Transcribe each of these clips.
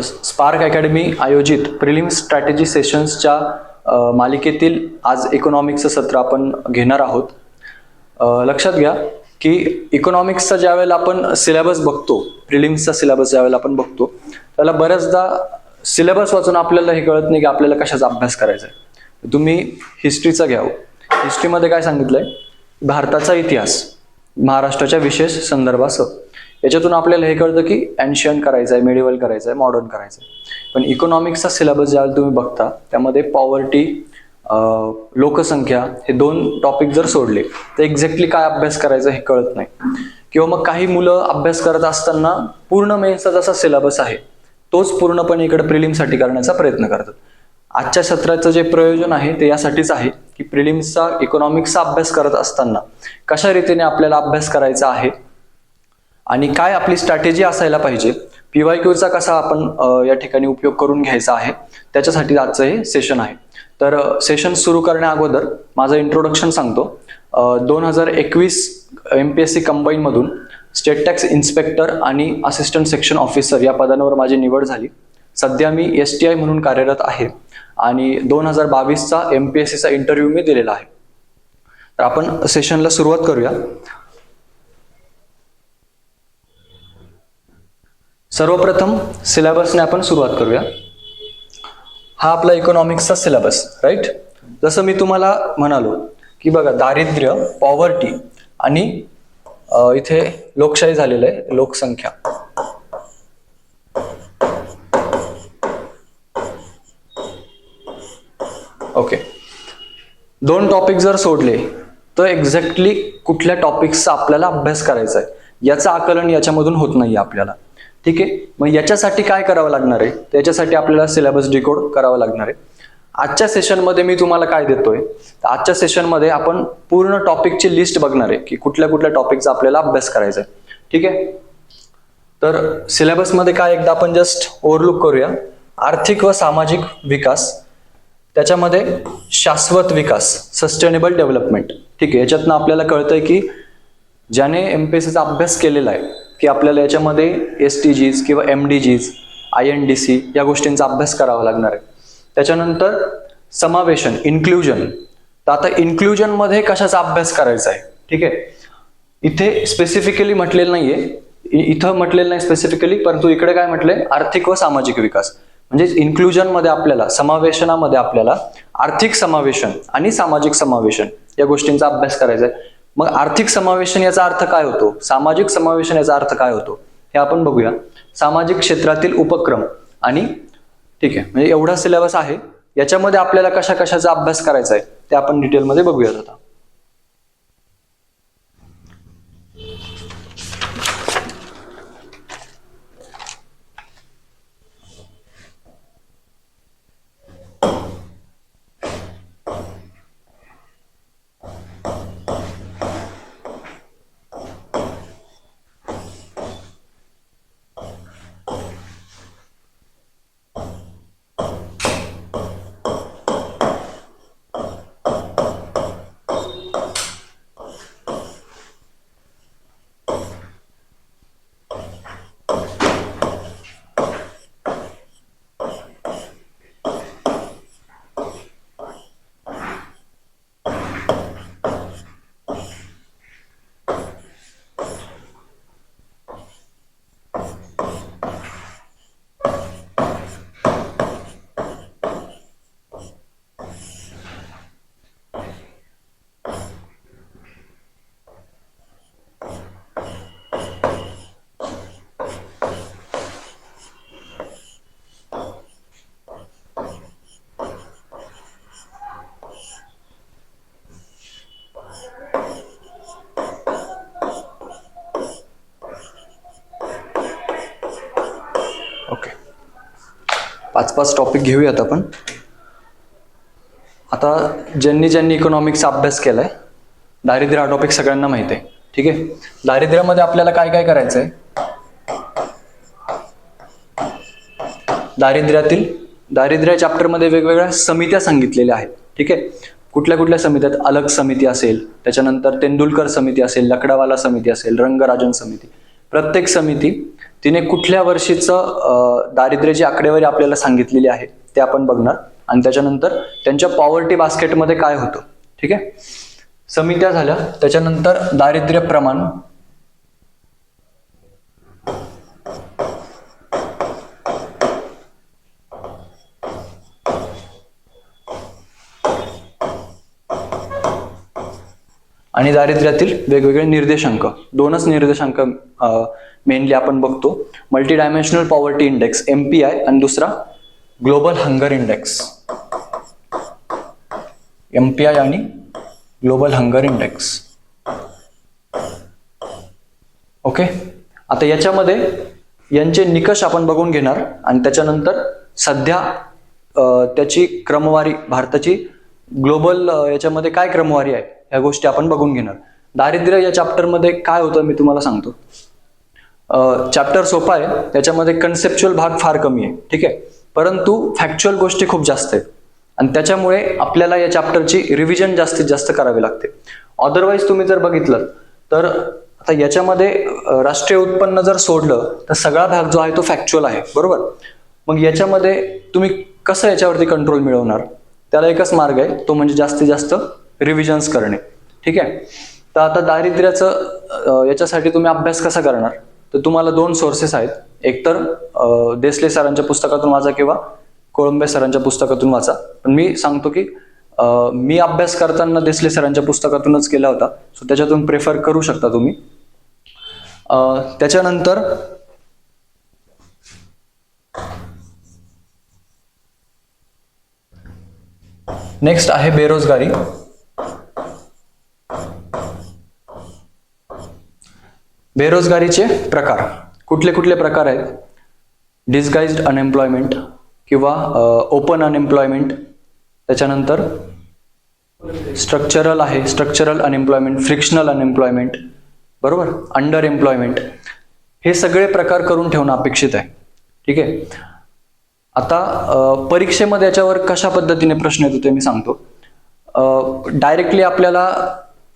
Spark academy आयोजित prelims strategy सेशन्सच्या मालिकेतील आज इकॉनॉमिक्सचं सत्र आपण घेणार आहोत. लक्षात घ्या की इकॉनॉमिक्सचा ज्यावेळेला आपण सिलेबस बघतो, प्रिलिम्सचा सिलेबस ज्यावेळेला आपण बघतो, त्याला बऱ्याचदा सिलेबस वाचून आपल्याला हे कळत नाही की आपल्याला कशाचा अभ्यास करायचा आहे. तुम्ही हिस्ट्रीचा घ्यावं. हिस्ट्रीमध्ये काय सांगितलंय? भारताचा इतिहास महाराष्ट्राच्या विशेष संदर्भासह. याच्यातून आपल्याला हे कळतं की एन्शियंट करायचं आहे, मेडिवल करायचं आहे, मॉडर्न करायचं आहे. पण इकॉनॉमिक्सचा सिलेबस ज्यावेळेला तुम्ही बघता त्यामध्ये पॉवर्टी, लोकसंख्या हे दोन टॉपिक जर सोडले तर एक्झॅक्टली काय अभ्यास करायचं हे कळत नाही. किंवा मग काही मुलं अभ्यास करत असताना पूर्ण मेन्सचा जसा सिलेबस आहे तोच पूर्णपणे इकडे प्रिलिम्ससाठी करण्याचा प्रयत्न करतात. आजच्या सत्राचं जे प्रयोजन आहे ते यासाठीच आहे की प्रिलिम्सचा इकॉनॉमिक्सचा अभ्यास करत असताना कशा रीतीने आपल्याला अभ्यास करायचा आहे आणि काय आपली स्ट्रॅटेजी असायला पाहिजे, PYQचा कसा आपण या ठिकाणी उपयोग करून घ्यायचा आहे, त्याच्यासाठी आजचं हे सेशन आहे. तर सेशन सुरू करण्या अगोदर माझं इंट्रोडक्शन सांगतो. 2021 MPSC कंबाईन मधून स्टेट टॅक्स इन्स्पेक्टर आणि असिस्टंट सेक्शन ऑफिसर या पदांवर माझी निवड झाली. सध्या मी STI म्हणून कार्यरत आहे आणि 2022चा MPSCचा इंटरव्ह्यू मी दिलेला आहे. तर आपण सेशनला सुरुवात करूया. सर्वप्रथम सिलेबसने आपण सुरुवात करूया. हा आपला इकॉनॉमिक्सचा सिलेबस, राईट. जसं मी तुम्हाला म्हणालो की बघा, दारिद्र्य, पॉवर्टी आणि इथे लोकशाही झालेलं आहे, लोकसंख्या. ओके, दोन टॉपिक जर सोडले तर एक्झॅक्टली कुठल्या टॉपिक्सचा आपल्याला अभ्यास करायचा आहे याचं आकलन याच्यामधून होत नाही आपल्याला. ठीक आहे, मग याच्यासाठी काय करावं लागणार आहे? त्याच्यासाठी आपल्याला सिलेबस डिकोड करावा लागणार आहे. आजच्या सेशनमध्ये मी तुम्हाला काय देतोय, तर आजच्या सेशनमध्ये आपण पूर्ण टॉपिकची लिस्ट बघणार आहे की कुठल्या कुठल्या टॉपिकचा आपल्याला अभ्यास करायचा आहे. ठीक आहे, तर सिलेबसमध्ये काय एकदा आपण जस्ट ओव्हरलुक करूया. आर्थिक व सामाजिक विकास, त्याच्यामध्ये शाश्वत विकास, सस्टेनेबल डेव्हलपमेंट. ठीक आहे, याच्यातनं आपल्याला कळतंय की ज्याने MPSCचा अभ्यास केलेला आहे की आपल्याला याच्यामध्ये SDGs किंवा MDGs, INDC या गोष्टींचा अभ्यास करावा लागणार आहे. त्याच्यानंतर समावेशन, इन्क्लुजन. तर आता इन्क्लुजन मध्ये कशाचा अभ्यास करायचा आहे? ठीक आहे, इथे स्पेसिफिकली म्हटलेलं नाहीये, इथं म्हटलेलं नाही स्पेसिफिकली, परंतु इकडे काय म्हटलंय? आर्थिक व सामाजिक विकास. म्हणजे इन्क्लुजन मध्ये आपल्याला, समावेशनामध्ये आपल्याला आर्थिक समावेशन आणि सामाजिक समावेशन या गोष्टींचा अभ्यास करायचा आहे. मग आर्थिक समावेशन याचा अर्थ काय होतो, सामाजिक समावेशन याचा अर्थ काय होतो हे आपण बघूया. सामाजिक क्षेत्रातील उपक्रम आणि ठीक आहे, म्हणजे एवढा सिलेबस आहे. याच्यामध्ये आपल्याला कशा कशाचा अभ्यास करायचा आहे ते आपण डिटेलमध्ये बघूयात आता. ओके, 5 टॉपिक घेऊयात आपण. आता ज्यांनी इकॉनॉमिक्सचा अभ्यास केलाय, दारिद्र्य हा टॉपिक सगळ्यांना माहिती आहे. ठीक आहे, दारिद्र्यामध्ये आपल्याला काय काय करायचंय? दारिद्र्य चॅप्टरमध्ये वेगवेगळ्या समित्या सांगितलेल्या आहेत. ठीक आहे, कुठल्या कुठल्या समित्यात? अलग समिती असेल, त्याच्यानंतर तेंडुलकर समिती असेल, लकडावाला समिती असेल, रंगराजन समिती. प्रत्येक समिती तिने कुठल्या वर्षीचं दारिद्र्याची आकडेवारी आपल्याला सांगितलेली आहे ते आपण बघणार, आणि त्याच्यानंतर त्यांच्या पॉवर्टी बास्केटमध्ये काय होतं. ठीक आहे, समित्या झाल्या. त्याच्यानंतर दारिद्र्य प्रमाण, आणि दारिद्र्यातील वेगवेगळे निर्देशांक. दोनच निर्देशांक मेनली आपण बघतो, multi dimensional poverty index MPI आणि दुसरा ग्लोबल हंगर इंडेक्स MPI आणि ग्लोबल हंगर इंडेक्स. ओके, आता याच्यामध्ये यांचे निकष आपण बघून घेणार आणि त्याच्यानंतर सध्या त्याची क्रमवारी, भारताची ग्लोबल याच्यामध्ये काय क्रमवारी आहे ह्या गोष्टी आपण बघून घेणार. दारिद्र्य या चॅप्टरमध्ये काय होतं मी तुम्हाला सांगतो. चॅप्टर सोपा आहे, त्याच्यामध्ये कन्सेप्च्युअल भाग फार कमी आहे. ठीक आहे, परंतु फॅक्च्युअल गोष्टी खूप जास्त आहेत आणि त्याच्यामुळे आपल्याला या चॅप्टरची रिव्हिजन जास्तीत जास्त करावी लागते. अदरवाईज तुम्ही जर बघितलं तर आता याच्यामध्ये राष्ट्रीय उत्पन्न जर सोडलं तर सगळा भाग जो आहे तो फॅक्च्युअल आहे, बरोबर. मग याच्यामध्ये तुम्ही कसं याच्यावरती कंट्रोल मिळवणार, त्याला एकच मार्ग आहे, तो म्हणजे जास्तीत जास्त रिव्हिजन्स करणे. ठीक आहे, तर आता दारिद्र्याचं याच्यासाठी तुम्ही अभ्यास कसा करणार, तर तुम्हाला दोन सोर्सेस आहेत. एकतर देसले सरांच्या पुस्तकातून वाचा किंवा कोळंबे सरांच्या पुस्तकातून वाचा. पण मी सांगतो की मी अभ्यास करताना देसले सरांच्या पुस्तकातूनच केला होता, सो त्याच्यातून प्रेफर करू शकता तुम्ही. त्याच्यानंतर नेक्स्ट आहे बेरोजगारी. बेरोजगारीचे प्रकार कुठले कुठले प्रकार आहेत. डिस्गाइज्ड अनएम्प्लॉयमेंट किंवा ओपन अनएम्प्लॉयमेंट, त्याच्यानंतर स्ट्रक्चरल आहे, स्ट्रक्चरल अनएम्प्लॉयमेंट, फ्रिक्शनल अनएम्प्लॉयमेंट, बरोबर, अंडर एम्प्लॉयमेंट. हे सगळे प्रकार करून ठेवणं अपेक्षित आहे. ठीक आहे, आता परीक्षेमध्ये याच्यावर कशा पद्धतीने प्रश्न येतो ते मी सांगतो. डायरेक्टली आपल्याला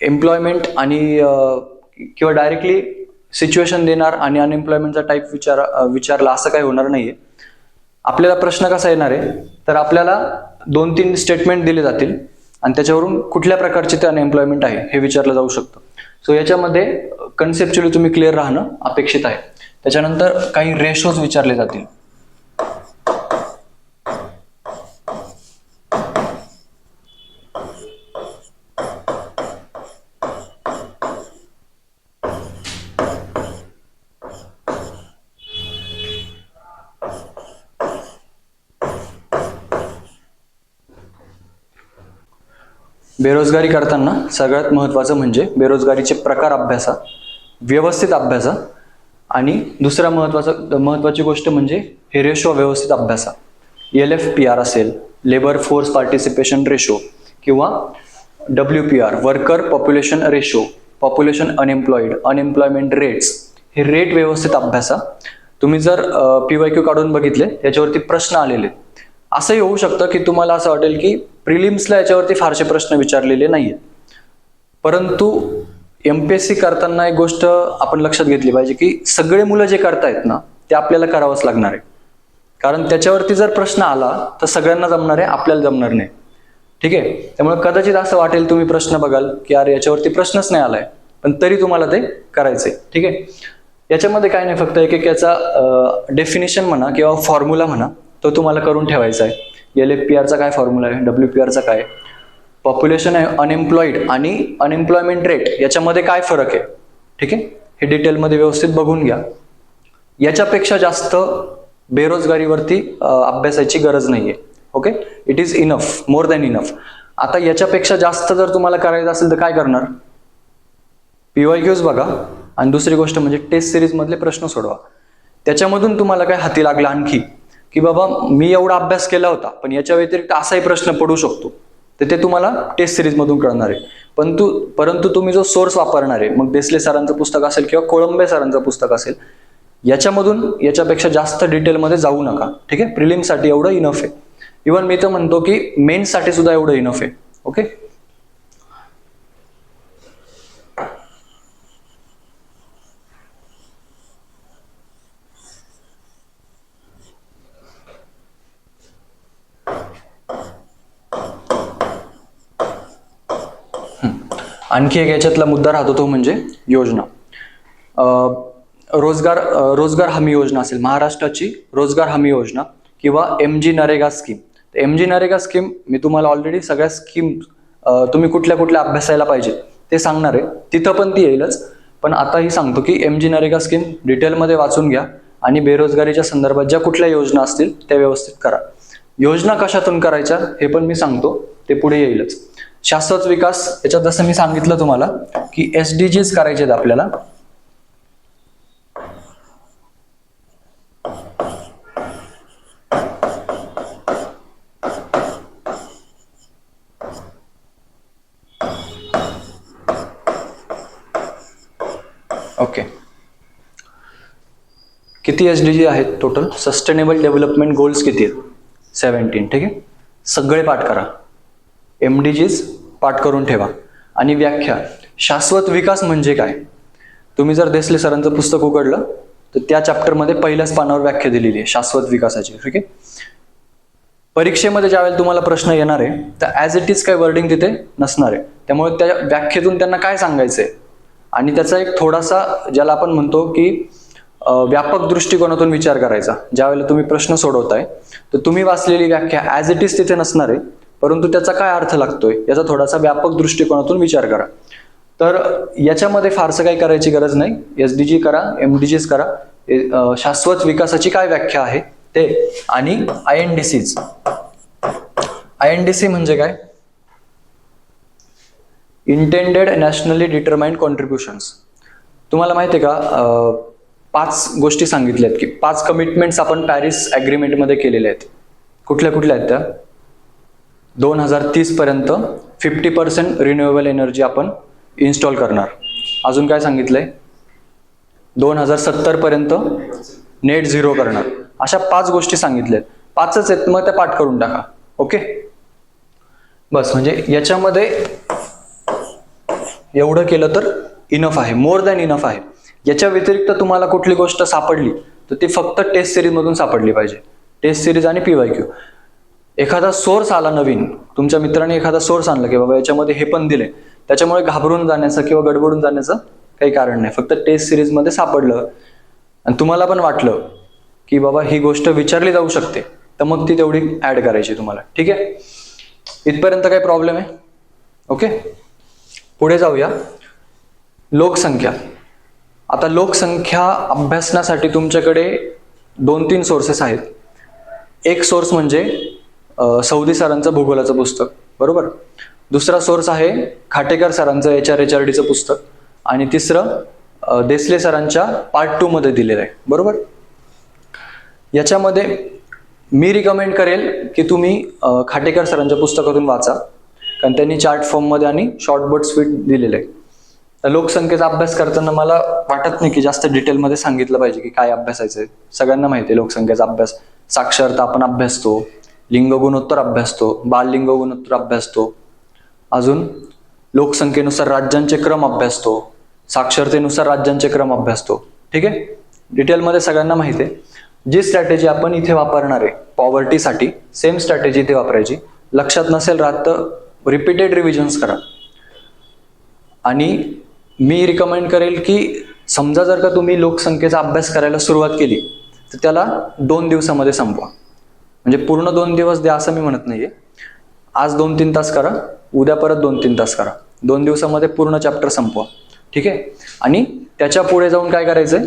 एम्प्लॉयमेंट आणि किंवा डायरेक्टली सिच्युएशन देणार आणि अनएम्प्लॉयमेंटचा टाईप विचारला असं काही होणार नाहीये. आपल्याला प्रश्न कसा येणार आहे, तर आपल्याला 2-3 स्टेटमेंट दिले जातील आणि त्याच्यावरून कुठल्या प्रकारचे ते अनएम्प्लॉयमेंट आहे हे विचारलं जाऊ शकतं. सो याच्यामध्ये कन्सेप्च्युअली तुम्ही क्लिअर राहणं अपेक्षित आहे. त्याच्यानंतर काही रेशोज विचारले जातील. बेरोजगारी करताना सगळ्यात महत्त्वाचं म्हणजे बेरोजगारीचे प्रकार अभ्यासा, व्यवस्थित अभ्यासा, आणि दुसरा महत्त्वाची गोष्ट म्हणजे हे रेशो व्यवस्थित अभ्यासा. LFPR असेल, लेबर फोर्स पार्टिसिपेशन रेशो, किंवा WPR worker population ratio, population unemployed, unemployment rates, हे रेट व्यवस्थित अभ्यासा. तुम्ही जर PYQ काढून बघितले याच्यावरती प्रश्न आलेले, असंही होऊ शकतं की तुम्हाला असं वाटेल की प्रिलिम्सला याच्यावरती फारसे प्रश्न विचारलेले नाहीये, परंतु MPSC करताना एक गोष्ट आपण लक्षात घेतली पाहिजे की सगळे मुलं जे करतायत ना ते आपल्याला करावंच लागणार आहे. कारण त्याच्यावरती जर प्रश्न आला तर सगळ्यांना जमणार आहे, आपल्याला जमणार नाही. ठीक आहे, त्यामुळे कदाचित असं वाटेल तुम्ही प्रश्न बघाल की यार याच्यावरती प्रश्नच नाही आलाय, पण तरी तुम्हाला ते करायचंय. ठीक आहे, याच्यामध्ये काय नाही, फक्त एक याचा डेफिनेशन म्हणा किंवा फॉर्म्युला म्हणा तो तुम्हाला करून ठेवायचा आहे. LFPRचा काय फॉर्म्युला आहे, WPRचा काय, पॉप्युलेशन अनएम्प्लॉईड आणि अनएम्प्लॉयमेंट रेट याच्यामध्ये काय फरक आहे. ठीक आहे, हे डिटेलमध्ये व्यवस्थित बघून घ्या. याच्यापेक्षा जास्त बेरोजगारीवरती अभ्यासाची गरज नाहीये. Okay, it is enough, more than enough. आता याच्यापेक्षा जास्त जर तुम्हाला करायचं असेल तर काय करणार, PYQs बघा आणि दुसरी गोष्ट म्हणजे टेस्ट सिरीज मधले प्रश्न सोडवा. त्याच्यामधून तुम्हाला काय हाती लागला आणखी की बाबा मी एवढा अभ्यास केला होता पण याच्या व्यतिरिक्त असाही प्रश्न पडू शकतो, तर ते तुम्हाला टेस्ट सिरीज मधून कळणार आहे. परंतु तुम्ही जो सोर्स वापरणार आहे, मग देसले सरांचं पुस्तक असेल किंवा कोळंबे सरांचं पुस्तक असेल, याच्यामधून याच्यापेक्षा जास्त डिटेलमध्ये जाऊ नका. ठीक आहे, प्रिलिम्ससाठी एवढं इनफ आहे. इव्हन मी तर म्हणतो की मेन्ससाठी सुद्धा एवढं इनफ आहे. ओके, आणखी एक याच्यातला मुद्दा राहतो तो म्हणजे योजना. रोजगार हमी योजना असेल, महाराष्ट्राची रोजगार हमी योजना किंवा MG NREGA scheme. MG NREGA scheme मी तुम्हाला ऑलरेडी सगळ्या स्कीम तुम्ही कुठल्या कुठल्या अभ्यासायला पाहिजे ते सांगणार आहे, तिथं पण ती येईलच. पण आताही सांगतो की MG नरेगा स्कीम डिटेलमध्ये वाचून घ्या आणि बेरोजगारीच्या संदर्भात ज्या कुठल्या योजना असतील त्या व्यवस्थित करा. योजना कशातून करायच्या हे पण मी सांगतो, ते पुढे येईलच. शाश्वत विकास, याच्यात जसं मी सांगितलं तुम्हाला की SDGs करायचे आहेत आपल्याला. ओके, किती SDG आहेत टोटल? सस्टेनेबल डेव्हलपमेंट गोल्स किती आहेत? 17. ठीक आहे, सगळे पाठ करा. MDGs पाठ करून ठेवा. आणि व्याख्या, शाश्वत विकास म्हणजे काय? तुम्ही जर देसले सरांचं पुस्तक उघडलं तर त्या चॅप्टरमध्ये पहिल्याच पानावर व्याख्या दिलेली आहे शाश्वत विकासाची. ठीक आहे, परीक्षेमध्ये ज्यावेळेला तुम्हाला प्रश्न येणार आहे तर ॲज इट इज काही वर्डिंग तिथे नसणार आहे. त्यामुळे त्या व्याख्येतून त्यांना काय सांगायचंय आणि त्याचा एक थोडासा, ज्याला आपण म्हणतो की व्यापक दृष्टिकोनातून विचार करायचा. ज्यावेळेला तुम्ही प्रश्न सोडवताय तर तुम्ही वाचलेली व्याख्या ॲज इट इज तिथे नसणार आहे, परंतु त्याचा काय अर्थ लागतोय याचा थोडासा व्यापक दृष्टिकोनातून विचार करा. तर याच्यामध्ये फारसं काही करायची गरज नाही. SDG करा, MDGs करा, शाश्वत विकासाची काय व्याख्या आहे ते, आणि INDCs. INDC म्हणजे काय? Intended nationally determined contributions. तुम्हाला माहिती आहे का, 5 गोष्टी सांगितल्या आहेत की 5 कमिटमेंट्स आपण पॅरिस ॲग्रीमेंटमध्ये केलेल्या आहेत. कुठल्या कुठल्या आहेत त्या? 2030 पर्यंत 50% रिन्युएबल एनर्जी आपण इन्स्टॉल करणार. अजून काय सांगितलंय? 2070 पर्यंत नेट झिरो करणार. अशा 5 गोष्टी सांगितल्यात. 5च आहेत, मग त्या पाठ करून टाका. ओके, बस. म्हणजे याच्यामध्ये एवढं केलं तर इनफ आहे, मोर दॅन इनफ आहे. याच्या व्यतिरिक्त तुम्हाला कुठली गोष्ट सापडली तर ती फक्त टेस्ट सिरीज मधून सापडली पाहिजे. टेस्ट सिरीज आणि PYQ. एखादा सोर्स आला नवीन, तुमच्या मित्राने एखादा सोर्स आणला की बाबा याच्यामध्ये हे पण दिले, त्याच्यामुळे घाबरून जाण्याचं किंवा गडबडून जाण्याचं काही कारण नाही. फक्त टेस्ट सिरीज मध्ये सापडलं आणि तुम्हाला पण वाटलं की बाबा ही गोष्ट विचारली जाऊ शकते, तर मग ती तेवढी ऍड करायची तुम्हाला. ठीक आहे, इथपर्यंत काही प्रॉब्लेम आहे? ओके, पुढे जाऊया. लोकसंख्या. आता लोकसंख्या अभ्यासण्यासाठी तुमच्याकडे 2-3 सोर्सेस आहेत. एक सोर्स म्हणजे सौदी सरांचं भूगोलाचं पुस्तक, बरोबर. दुसरा सोर्स आहे खाटेकर सरांचं HRHRDचं पुस्तक, आणि तिसरं देसले सरांच्या पार्ट 2 मध्ये दिलेलं आहे, बरोबर. याच्यामध्ये मी रिकमेंड करेल की तुम्ही खाटेकर सरांच्या पुस्तकातून वाचा, कारण त्यांनी चार्ट फॉर्म मध्ये आणि शॉर्ट बट स्वीट दिलेलं आहे. तर लोकसंख्येचा अभ्यास करताना मला वाटत नाही की जास्त डिटेलमध्ये सांगितलं पाहिजे की काय अभ्यासायचं आहे. सगळ्यांना माहिती आहे लोकसंख्येचा अभ्यास. साक्षरता आपण अभ्यासतो, लिंग गुणोत्तर अभ्यासतो, बाललिंग गुणोत्तर अभ्यासतो, अजून लोकसंख्येनुसार राज्यांचे क्रम अभ्यासतो, साक्षरतेनुसार राज्यांचे क्रम अभ्यासतो. ठीक आहे, डिटेलमध्ये सगळ्यांना माहिती आहे. जी स्ट्रॅटेजी आपण इथे वापरणार आहे पॉवर्टीसाठी, सेम स्ट्रॅटेजी इथे वापरायची. लक्षात नसेल राहत तर रिपीटेड रिव्हिजन्स करा. आणि मी रिकमेंड करेल की समजा जर का तुम्ही लोकसंख्येचा अभ्यास करायला सुरुवात केली तर त्याला 2 दिवसामध्ये संपवा. म्हणजे पूर्ण 2 दिवस द्या असं मी म्हणत नाहीये. आज 2-3 तास करा, उद्या परत 2-3 तास करा. 2 दिवसामध्ये पूर्ण चॅप्टर संपवा. ठीक आहे, आणि त्याच्या पुढे जाऊन काय करायचंय,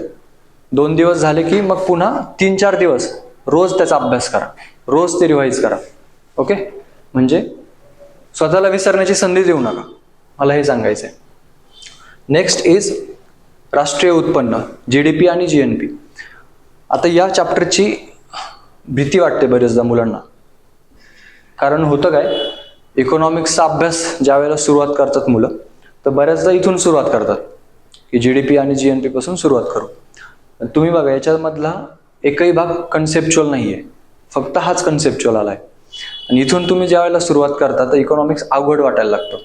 2 दिवस झाले की मग पुन्हा 3-4 दिवस रोज त्याचा अभ्यास करा, रोज ते रिवाईज करा. ओके, म्हणजे स्वतःला विसरण्याची संधी देऊ नका, मला हे सांगायचंय. नेक्स्ट इज राष्ट्रीय उत्पन्न, GDP आणि GNP. आता या चॅप्टरची भीती वाटते बरेचदा मुलांना. कारण होतं काय, इकॉनॉमिक्सचा अभ्यास ज्या वेळेला सुरुवात करतात मुलं तर बऱ्याचदा इथून सुरुवात करतात की GDP आणि GNP पासून सुरुवात करू. तुम्ही बघा याच्यामधला एकही भाग कन्सेप्च्युअल नाहीये, फक्त हाच कन्सेप्च्युअल आलाय. आणि इथून तुम्ही ज्या वेळेला सुरुवात करता तर इकॉनॉमिक्स अवघड वाटायला लागतं.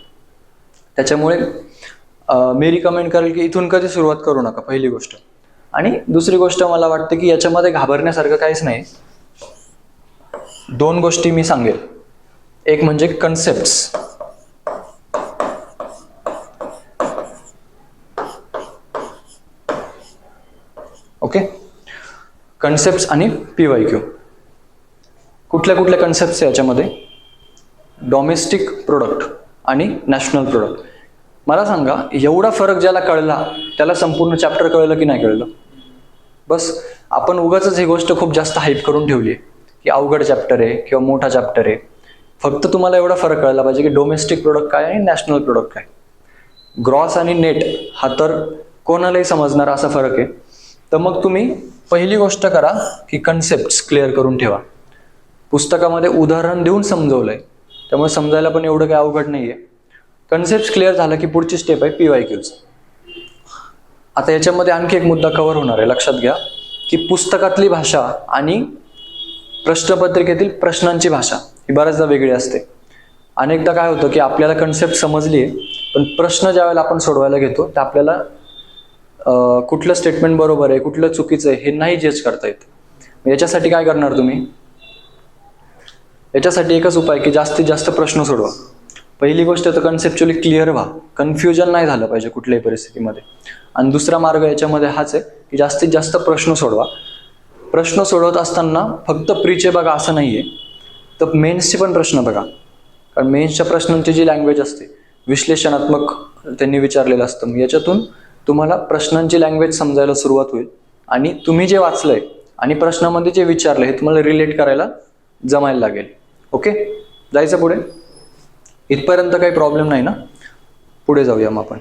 त्याच्यामुळे मी रिकमेंड करेल की इथून कधी सुरुवात करू नका, पहिली गोष्ट. आणि दुसरी गोष्ट मला वाटते की याच्यामध्ये घाबरण्यासारखं काहीच नाही. 2 गोष्टी मी सांगेल. एक म्हणजे कन्सेप्ट्स, ओके. कन्सेप्ट आणि PYQ. कुठल्या कुठल्या कन्सेप्ट आहे याच्यामध्ये? डोमेस्टिक प्रोडक्ट आणि नॅशनल प्रोडक्ट. मला सांगा, एवढा फरक ज्याला कळला त्याला संपूर्ण चॅप्टर कळलं की नाही कळलं? बस आपण उगाचच ही गोष्ट खूप जास्त हाईप करून ठेवली आहे की अवघड चॅप्टर आहे किंवा मोठा चॅप्टर आहे. फक्त तुम्हाला एवढा फरक कळला पाहिजे की डोमेस्टिक प्रोडक्ट काय आणि नॅशनल प्रोडक्ट काय. ग्रॉस आणि नेट हा तर कोणालाही समजणार असा फरक आहे. तर मग तुम्ही पहिली गोष्ट करा की कन्सेप्ट क्लिअर करून ठेवा. पुस्तकामध्ये उदाहरण देऊन समजवलंय त्यामुळे समजायला पण एवढं काही अवघड नाहीये. कन्सेप्ट क्लिअर झाला की पुढची स्टेप आहे PYQs. आता याच्यामध्ये आणखी एक मुद्दा कव्हर होणार आहे, लक्षात घ्या की पुस्तकातली भाषा आणि प्रश्नपत्रिकेतील प्रश्नांची भाषा ही बऱ्याचदा वेगळी असते. अनेकदा काय होतं की आपल्याला कन्सेप्ट समजली आहे, पण प्रश्न ज्यावेळेला आपण सोडवायला घेतो तर आपल्याला कुठलं स्टेटमेंट बरोबर आहे कुठलं चुकीचं आहे हे नाही जज करता येत. याच्यासाठी काय करणार तुम्ही? याच्यासाठी एकच उपाय की जास्तीत जास्त प्रश्न सोडवा. पहिली गोष्ट तर कन्सेप्च्युअली क्लिअर व्हा, कन्फ्युजन नाही झालं पाहिजे कुठल्याही परिस्थितीमध्ये. आणि दुसरा मार्ग याच्यामध्ये हाच आहे की जास्तीत जास्त प्रश्न सोडवा. प्रश्न सोडवत असताना फक्त प्रीचे बघा असं नाहीये, तर मेन्सचे पण प्रश्न बघा. कारण मेन्सच्या प्रश्नांची जी लँग्वेज असते विश्लेषणात्मक त्यांनी विचारलेलं असतं. मग याच्यातून तुम्हाला प्रश्नांची लँग्वेज समजायला सुरुवात होईल आणि तुम्ही जे वाचलंय आणि प्रश्नामध्ये जे विचारलंय हे तुम्हाला रिलेट करायला जमायला लागेल. ओके, जायचं पुढे? इथपर्यंत काही प्रॉब्लेम नाही ना? पुढे जाऊया मग आपण.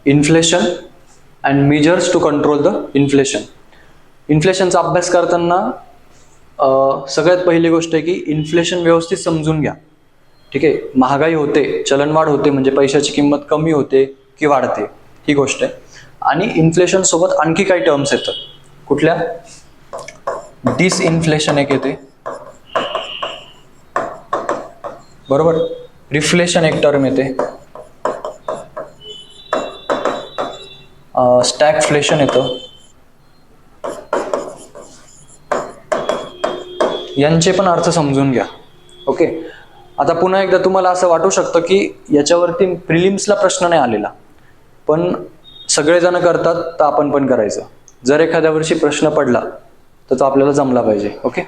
Inflation and measures to control the inflation. इन्फ्लेशनचा अभ्यास करताना सगळ्यात पहिली गोष्ट आहे की इन्फ्लेशन व्यवस्थित समजून घ्या. ठीक आहे, महागाई होते, चलनवाढ होते म्हणजे पैशाची किंमत कमी होते की वाढते ही गोष्ट आहे. आणि इन्फ्लेशन सोबत आणखी काही टर्म्स येतात. कुठल्या? डिसइन्फ्लेशन एक येते, बरोबर. रिफ्लेशन एक टर्म येते, स्टॅगफ्लेशन येतं. यांचे पण अर्थ समजून घ्या. ओके, आता पुन्हा एकदा तुम्हाला असं वाटू शकतं की याच्यावरती प्रिलिम्सला प्रश्न नाही आलेला, पण सगळेजण करतात तर आपण पण करायचं. जर एखाद्या वर्षी प्रश्न पडला तर तो आपल्याला जमला पाहिजे. ओके,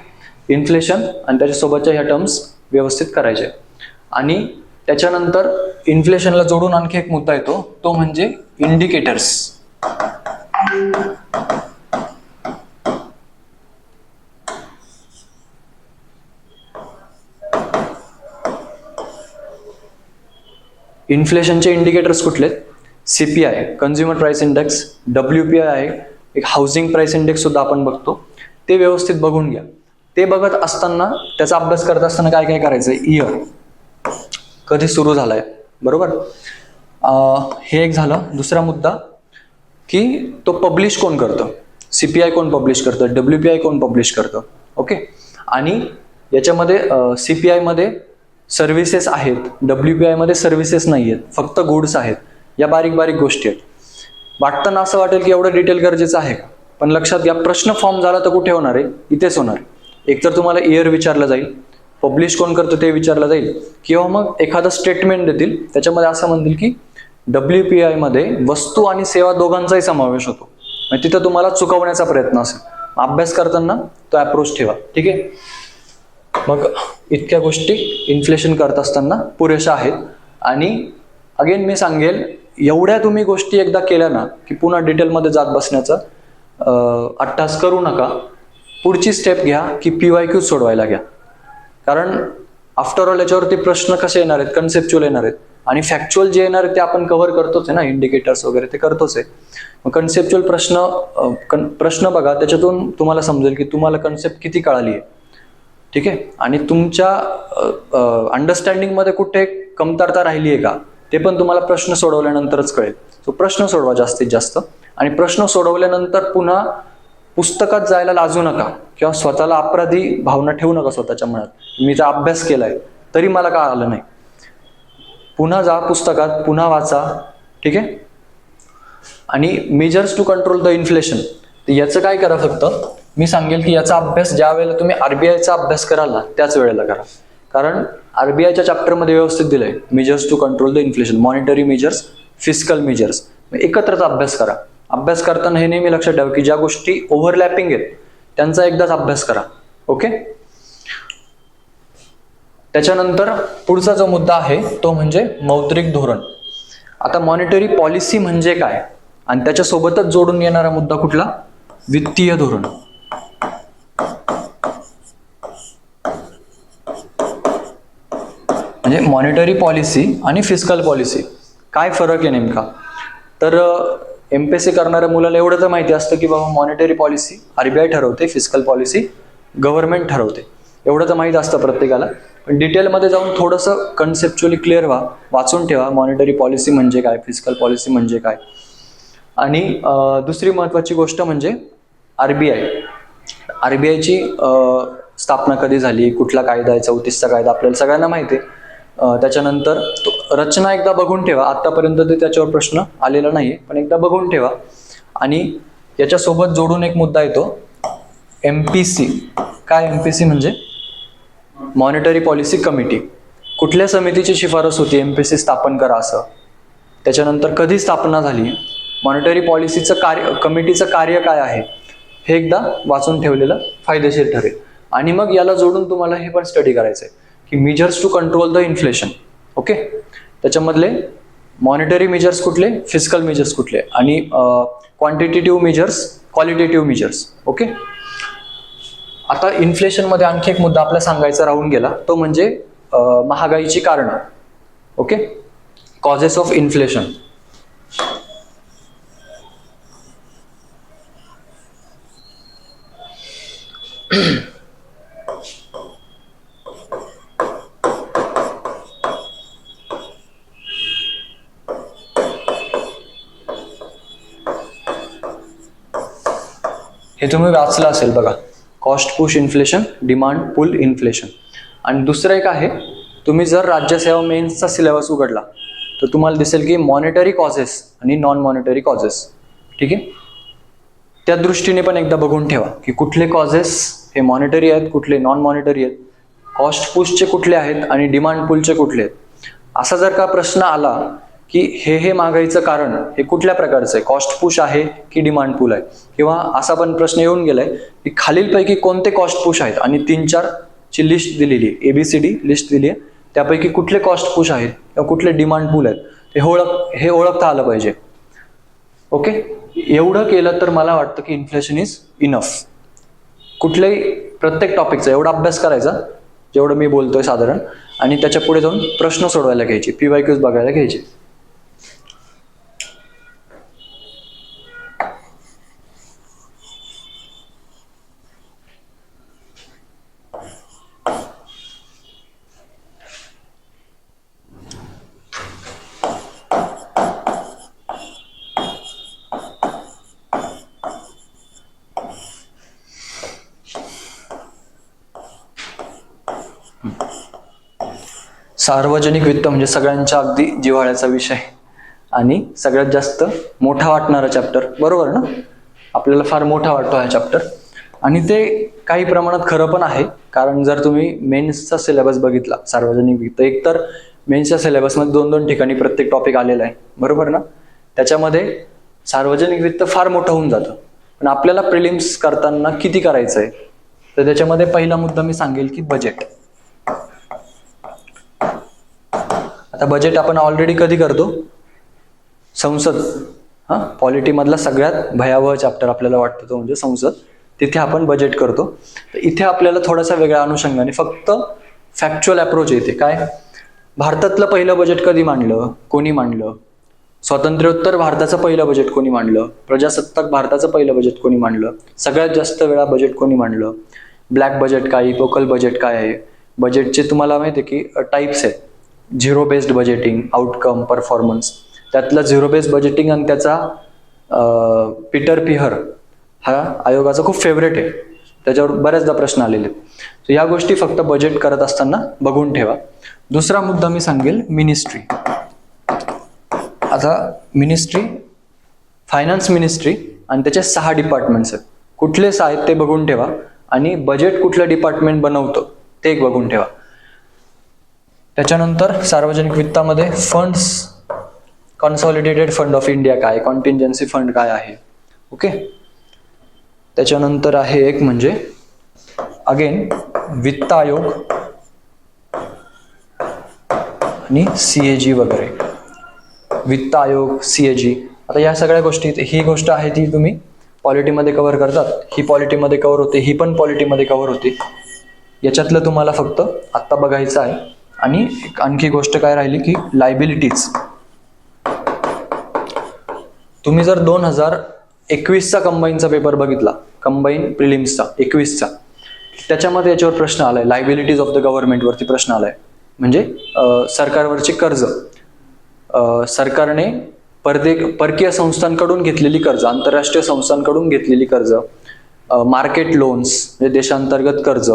इन्फ्लेशन आणि त्याच्यासोबतच्या ह्या टर्म्स व्यवस्थित करायचे. आणि त्याच्यानंतर इन्फ्लेशनला जोडून आणखी एक मुद्दा येतो, तो म्हणजे इंडिकेटर्स. इन्फ्लेशनचे इंडिकेटर्स कुठले? CPI, consumer price index, WPI आहे, एक हाऊसिंग प्राइस इंडेक्स सुद्धा आपण बघतो. ते व्यवस्थित बघून घ्या. ते बघत असताना त्याचा अभ्यास करत असताना काय काय करायचं? इयर कधी सुरू झालाय, बरोबर. हे एक झालं. दुसरा मुद्दा की तो पब्लिश कोण करतं, CPI कोण पब्लिश करतं, WPI कोण पब्लिश करतं. ओके, आणि याच्यामध्ये CPI मध्ये सर्व्हिसेस आहेत, WPI मध्ये सर्व्हिसेस नाही आहेत, फक्त गुड्स आहेत. या बारीक बारीक गोष्टी आहेत. वाटताना असं वाटेल की एवढं डिटेल गरजेचं आहे का, पण लक्षात घ्या प्रश्न फॉर्म झाला तर कुठे होणार आहे? इथेच होणार आहे. एकतर तुम्हाला इयर विचारलं जाईल, पब्लिश कोण करतं ते विचारलं जाईल, किंवा मग एखादं स्टेटमेंट देतील त्याच्यामध्ये असं म्हणतील की WPI मध्ये वस्तू आणि सेवा दोघांचाही समावेश होतो. तिथं तुम्हाला चुकवण्याचा प्रयत्न असेल. अभ्यास करताना तो अप्रोच ठेवा. ठीक आहे. मग इतक्या गोष्टी इन्फ्लेशन करत असताना पुरेशा आहेत. आणि अगेन मी सांगेल, एवढ्या तुम्ही गोष्टी एकदा केल्या ना की पुन्हा डिटेलमध्ये जात बसण्याचा अट्टास करू नका. पुढची स्टेप घ्या की PYQ सोडवायला घ्या. कारण आफ्टर ऑल याच्यावरती प्रश्न कसे येणार आहेत, कन्सेप्च्युअल येणार आहेत. आणि फॅक्च्युअल जे येणार आहे ते आपण कव्हर करतोच आहे ना, इंडिकेटर्स वगैरे ते करतोच आहे. मग कन्सेप्च्युअल प्रश्न बघा, त्याच्यातून तुम्हाला समजेल की तुम्हाला कन्सेप्ट किती कळाली आहे. ठीक आहे. आणि तुमच्या अंडरस्टँडिंगमध्ये कुठे कमतरता राहिली आहे का ते पण तुम्हाला प्रश्न सोडवल्यानंतरच कळेल. सो प्रश्न सोडवा जास्तीत जास्त. आणि प्रश्न सोडवल्यानंतर पुन्हा पुस्तकात जायला लाजू नका किंवा स्वतःला अपराधी भावना ठेवू नका स्वतःच्या मनात. मी तर अभ्यास केलाय तरी मला काय आलं नाही. पुन्हा जा पुस्तकात, पुन्हा वाचा. ठीक आहे. आणि measures to control the inflation, याचं काय करा, फक्त मी सांगेल की याचा अभ्यास ज्या वेळेला तुम्ही RBIचा अभ्यास कराल ना त्याच वेळेला करा. कारण RBIच्या चॅप्टरमध्ये व्यवस्थित दिलंय measures to control the inflation, monetary measures, fiscal measures. एकत्रच अभ्यास करा. अभ्यास करताना हे नेहमी लक्षात ठेवा की ज्या गोष्टी ओव्हरलॅपिंग आहेत त्यांचा एकदाच अभ्यास करा. ओके. त्याच्यानंतर पुढचा जो मुद्दा आहे तो म्हणजे मौद्रिक धोरण. आता मॉनिटरी पॉलिसी म्हणजे काय आणि त्याच्यासोबतच जोडून येणारा मुद्दा कुठला, वित्तीय धोरण. म्हणजे मॉनिटरी पॉलिसी आणि फिस्कल पॉलिसी काय फरक आहे नेमका. तर MPSC करणाऱ्या मुलाला एवढं तर माहिती असतं की बाबा मॉनिटरी पॉलिसी RBI ठरवते, फिस्कल पॉलिसी गव्हर्नमेंट ठरवते. एवढं तर माहित असतं प्रत्येकाला. पण डिटेलमध्ये जाऊन थोडंसं कन्सेप्च्युअली क्लिअर व्हा, वाचून ठेवा मॉनिटरी पॉलिसी म्हणजे काय, फिस्कल पॉलिसी म्हणजे काय. आणि दुसरी महत्त्वाची गोष्ट म्हणजे RBIची स्थापना कधी झाली, कुठला कायदा आहे, 34चा कायदा आपल्याला सगळ्यांना माहिती आहे. त्याच्यानंतर रचना एकदा बघून ठेवा. आतापर्यंत ते त्याच्यावर प्रश्न आलेला नाहीये, पण एकदा बघून ठेवा. आणि याच्यासोबत जोडून एक मुद्दा येतो MPC. काय MPC म्हणजे मॉनिटरी पॉलिसी कमिटी. कुठल्या समितीची शिफारस होती MPSC स्थापन करा असं, त्याच्यानंतर कधी स्थापना झाली, मॉनिटरी पॉलिसीचं कमिटीचं कार्य काय आहे, हे एकदा वाचून ठेवलेलं फायदेशीर ठरेल. आणि मग याला जोडून तुम्हाला हे पण स्टडी करायचंय की measures to control the inflation. Okay. त्याच्यामधले मॉनिटरी मेजर्स कुठले, फिस्कल मेजर्स कुठले, आणि quantitative measures, qualitative measures. Okay. आता इन्फ्लेशन मध्ये आणखी एक मुद्दा आपला सांगायचा राहून गेला, तो म्हणजे महागाईची कारणं. ओके. Causes of inflation. हे तुम्ही वाचलं असेल बघा, cost push inflation, demand pull inflation. आणि दुसरं एक आहे, तुम्ही जर राज्यसेवा मेन्सचा सिलेबस उघडला तर तुम्हाला दिसेल की मॉनिटरी कॉजेस आणि नॉन मॉनिटरी कॉजेस. ठीक आहे. त्या दृष्टीने पण एकदा बघून ठेवा की कुठले कॉजेस हे मॉनिटरी आहेत, कुठले नॉन मॉनिटरी आहेत, कॉस्ट पुशचे कुठले आहेत आणि डिमांड पुलचे कुठले आहेत. असा जर का प्रश्न आला की हे महागाईचं कारण हे कुठल्या प्रकारचं आहे, कॉस्ट पुश आहे की डिमांड पुल आहे, किंवा असा पण प्रश्न येऊन गेलाय की खालीलपैकी कोणते कॉस्ट पुश आहेत आणि 3-4 ची लिस्ट दिलेली आहे, ABCD लिस्ट दिली आहे, त्यापैकी कुठले कॉस्ट पुश आहेत किंवा कुठले डिमांड पुल आहेत हे ओळखता आलं पाहिजे. ओके. एवढं केलं तर मला वाटतं की इन्फ्लेशन इज इनफ. कुठल्याही प्रत्येक टॉपिकचा एवढा अभ्यास करायचा जेवढं मी बोलतोय साधारण, आणि त्याच्या पुढे जाऊन प्रश्न सोडवायला घ्यायचे, PYQs बघायला घ्यायचे. सार्वजनिक वित्त म्हणजे सगळ्यांच्या अगदी जिव्हाळ्याचा विषय आणि सगळ्यात जास्त मोठा वाटणारा चॅप्टर, बरोबर ना. आपल्याला फार मोठा वाटतो हा चॅप्टर, आणि ते काही प्रमाणात खरं पण आहे. कारण जर तुम्ही मेन्सचा सिलेबस बघितला सार्वजनिक वित्त, एक तर मेन्सच्या सिलेबसमध्ये 2-2 ठिकाणी प्रत्येक टॉपिक आलेला आहे, बरोबर ना. त्याच्यामध्ये सार्वजनिक वित्त फार मोठं होऊन जातं. पण आपल्याला प्रिलिम्स करताना किती करायचं आहे, तर त्याच्यामध्ये पहिला मुद्दा मी सांगेल की बजेट. आता बजेट आपण ऑलरेडी कधी करतो, संसद, पॉलिटी मधला सगळ्यात भयावह चॅप्टर आपल्याला वाटतं तो म्हणजे संसद, तिथे आपण बजेट करतो. तर इथे आपल्याला थोडासा वेगळ्या अनुषंगाने फक्त फॅक्च्युअल अप्रोच येते. काय, भारतातलं पहिलं बजेट कधी मांडलं, कोणी मांडलं, स्वातंत्र्योत्तर भारताचं पहिलं बजेट कोणी मांडलं, प्रजासत्ताक भारताचं पहिलं बजेट कोणी मांडलं, सगळ्यात जास्त वेळा बजेट कोणी मांडलं, ब्लॅक बजेट काय, लोकल बजेट काय आहे, बजेटचे तुम्हाला माहिती आहे की टाईप्स आहेत, zero based budgeting, outcome, performance. त्यातलं झिरो बेस्ड बजेटिंग आणि त्याचा पीटर पिहर हा आयोगाचा खूप फेवरेट आहे, त्याच्यावर बऱ्याचदा प्रश्न आलेले आहेत. तर या गोष्टी फक्त बजेट करत असताना बघून ठेवा. दुसरा मुद्दा मी सांगेल मिनिस्ट्री. आता मिनिस्ट्री, फायनान्स मिनिस्ट्री आणि त्याचे 6 डिपार्टमेंट्स आहेत. कुठले 6 आहेत ते बघून ठेवा आणि बजेट कुठलं डिपार्टमेंट बनवतं ते एक बघून ठेवा. त्याच्यानंतर सार्वजनिक वित्तामध्ये funds, consolidated fund of India काय, कॉन्टिंजन्सी फंड काय आहे. ओके. त्याच्यानंतर आहे एक म्हणजे अगेन वित्त आयोग आणि CAG वगैरे. वित्त आयोग, CAG. आता या सगळ्या गोष्टी, ही गोष्ट आहे ती तुम्ही पॉलिटीमध्ये कव्हर करतात, ही पॉलिटीमध्ये कव्हर होते, ही पण पॉलिटीमध्ये कव्हर होते. याच्यातलं तुम्हाला फक्त आत्ता बघायचं आहे. आणि आणखी गोष्ट काय राहिली की लायबिलिटीज. तुम्ही जर 2021चा कंबाईनचा पेपर बघितला, कंबाईन प्रिलिम्सचा 21चा, त्याच्यामध्ये याच्यावर प्रश्न आलाय, लायबिलिटीज ऑफ द गव्हर्नमेंट वरती प्रश्न आलाय. म्हणजे सरकारवरचे कर्ज, सरकारने परकीय संस्थांकडून घेतलेली कर्ज, आंतरराष्ट्रीय संस्थांकडून घेतलेली कर्ज, मार्केट लोन्स म्हणजे देशांतर्गत कर्ज,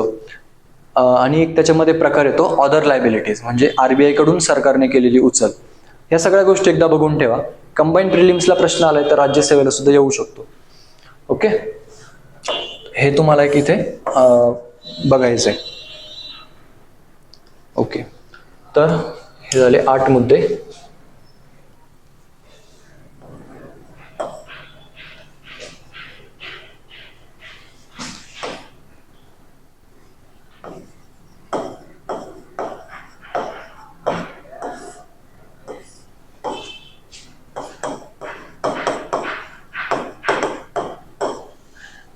आणि एक त्याच्यामध्ये प्रकार येतो अदर लायबिलिटीज म्हणजे RBI कडून सरकारने केलेली उचल. या सगळ्या गोष्टी एकदा बघून ठेवा. कंबाईन प्रिलिम्सला प्रश्न आलाय तर राज्यसेवेला सुद्धा येऊ शकतो. ओके, हे तुम्हाला एक इथे बघायचंय. ओके, तर हे झाले 8 मुद्दे.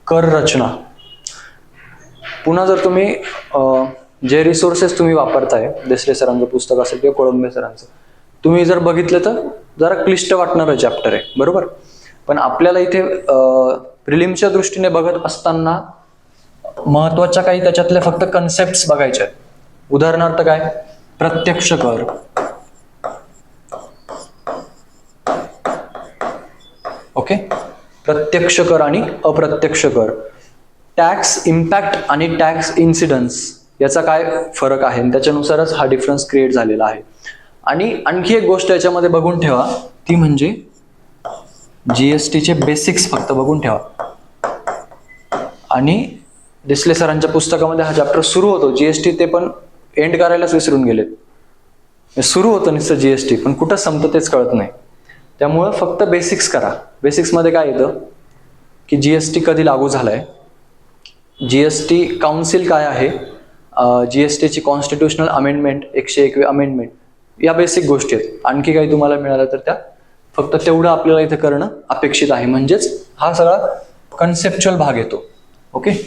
कर रचना. पुन्हा जर तुम्ही जे रिसोर्सेस तुम्ही वापरताय, देसले सरांचं पुस्तक असेल किंवा कोळंबे सरांचं, तुम्ही जर बघितलं तर जरा क्लिष्ट वाटणारं चॅप्टर आहे, बरोबर. पण आपल्याला इथे प्रिलिम्सच्या दृष्टीने बघत असताना महत्वाच्या काही त्याच्यातल्या फक्त कन्सेप्ट बघायच्या आहेत. उदाहरणार्थ काय, प्रत्यक्ष कर, ओके, प्रत्यक्ष कर आणि अप्रत्यक्ष कर, टॅक्स इम्पॅक्ट आणि टॅक्स इन्सिडन्स याचा काय फरक आहे, त्याच्यानुसारच हा डिफरन्स क्रिएट झालेला आहे. आणि आणखी एक गोष्ट याच्यामध्ये बघून ठेवा, ती म्हणजे GSTचे बेसिक्स फक्त बघून ठेवा. आणि देसले सरांच्या पुस्तकामध्ये हा चॅप्टर सुरू होतो GST, ते पण एंड करायलाच विसरून गेलेत. सुरू होतं नुसतं GST, पण कुठं संपतं तेच कळत नाही. त्यामुळं फक्त बेसिक्स करा. बेसिक्समध्ये काय येतं की GST कधी लागू झालाय, GST काउन्सिल काय आहे, GSTची कॉन्स्टिट्युशनल अमेंडमेंट 101वी अमेंडमेंट, या बेसिक गोष्टी आहेत. आणखी काही तुम्हाला मिळालं तर त्या फक्त तेवढं आपल्याला इथे करणं अपेक्षित आहे. म्हणजेच हा सगळा कन्सेप्च्युअल भाग येतो. ओके,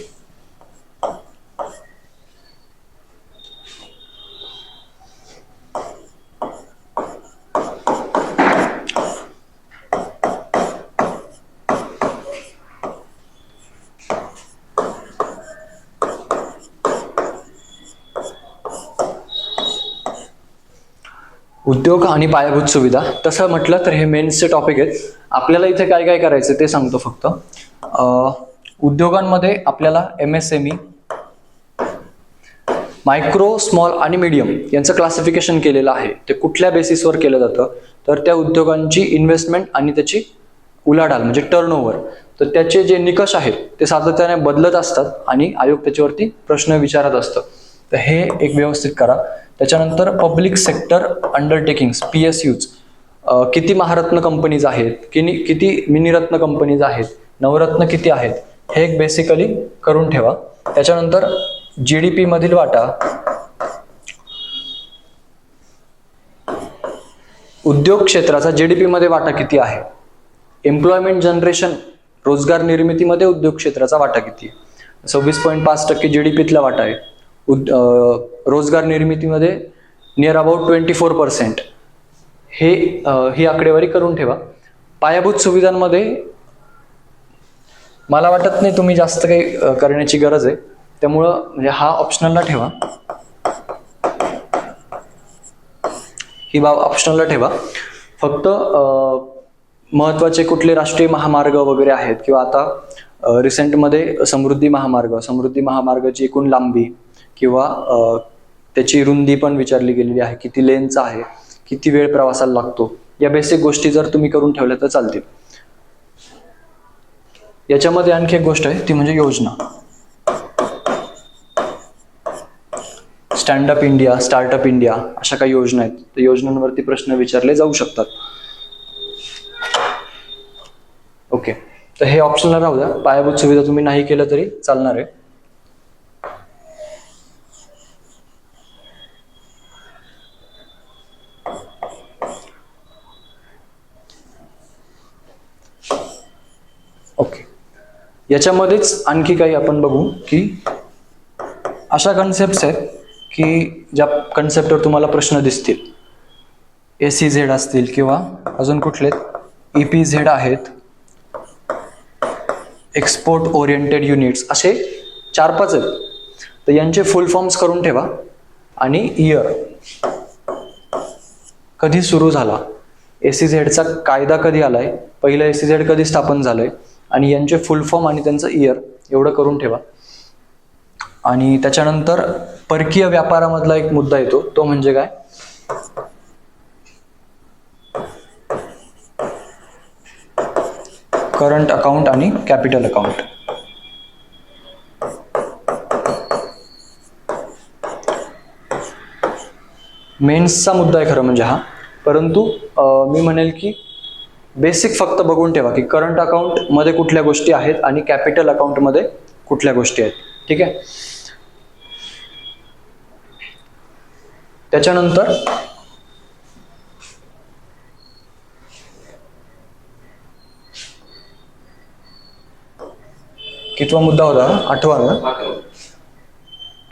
उद्योग आणि पायाभूत सुविधा. तसं म्हटलं तर हे मेन्सचे टॉपिक आहेत. आपल्याला इथे काय काय करायचं ते सांगतो फक्त. उद्योगांमध्ये आपल्याला MSME, मायक्रो, स्मॉल आणि मीडियम यांचं क्लासिफिकेशन केलेलं आहे. ते कुठल्या बेसिसवर केलं जातं तर त्या उद्योगांची इन्व्हेस्टमेंट आणि त्याची उलाढाल म्हणजे टर्नओव्हर, तर त्याचे जे निकष आहेत ते सातत्याने बदलत असतात आणि आयोग त्याच्यावरती प्रश्न विचारत असतं. तर हे एक व्यवस्थित करा. त्याच्यानंतर पब्लिक सेक्टर अंडरटेकिंग्स PSUs, किती महारत्न कंपनीज आहेत, किती मिनीरत्न कंपनीज आहेत, नवरत्न किती आहेत हे एक बेसिकली करून ठेवा. त्याच्यानंतर GDP मधील वाटा, उद्योग क्षेत्राचा GDP मध्ये वाटा किती आहे, एम्प्लॉयमेंट जनरेशन रोजगार निर्मितीमध्ये उद्योग क्षेत्राचा वाटा किती आहे, 26.5% GDPतला वाटा आहे. रोजगार निर्मितीमध्ये नियर अबाउट 24%. ही आकडेवारी करून ठेवा. पायाभूत सुविधांमध्ये मला वाटत नाही तुम्ही जास्त काही करण्याची गरज आहे, त्यामुळं म्हणजे हा ऑप्शनलला ठेवा, ही बाब ऑप्शनलला ठेवा. फक्त महत्वाचे कुठले राष्ट्रीय महामार्ग वगैरे आहेत किंवा आता रिसेंटमध्ये समृद्धी महामार्गाची एकूण लांबी किंवा त्याची रुंदी पण विचारली गेलेली आहे, किती लेनचा आहे, किती वेळ प्रवासाला लागतो, या बेसिक गोष्टी जर तुम्ही करून ठेवल्या तर चालतील. याच्यामध्ये आणखी एक गोष्ट आहे ती म्हणजे योजना. स्टँडअप इंडिया, स्टार्टअप इंडिया अशा काही योजना आहेत, तर योजनांवरती प्रश्न विचारले जाऊ शकतात. ओके, तर हे ऑप्शनला राहू द्या. पायाभूत सुविधा तुम्ही नाही केलं तरी चालणार आहे. ओके, याच्यामध्येच आणखी काही आपण बघू की अशा कन्सेप्ट आहेत की ज्या कन्सेप्टवर तुम्हाला प्रश्न दिसतील. ACZ असतील किंवा अजून कुठले EPZ आहेत, एक्सपोर्ट ओरिएंटेड युनिट्स, असे 4-5 आहेत. तर यांचे फुल फॉर्म्स करून ठेवा आणि इयर कधी सुरू झाला, ACZचा कायदा कधी आलाय, पहिलं ACZ कधी स्थापन झालंय आणि यांचे फुल फॉर्म आणि त्यांचं इयर एवढं करून ठेवा. आणि त्याच्यानंतर परकीय व्यापारामधला एक मुद्दा येतो, तो म्हणजे काय, करंट अकाउंट आणि कॅपिटल अकाउंट. मेन्सचा मुद्दा आहे खरं म्हणजे हा, परंतु मी म्हणेल की बेसिक फक्त बघून ठेवा की करंट अकाउंट मध्ये कुठल्या गोष्टी आहेत आणि कॅपिटल अकाउंट मध्ये कुठल्या गोष्टी आहेत. ठीक आहे. त्याच्यानंतर कितवा मुद्दा होता, 8वा ना,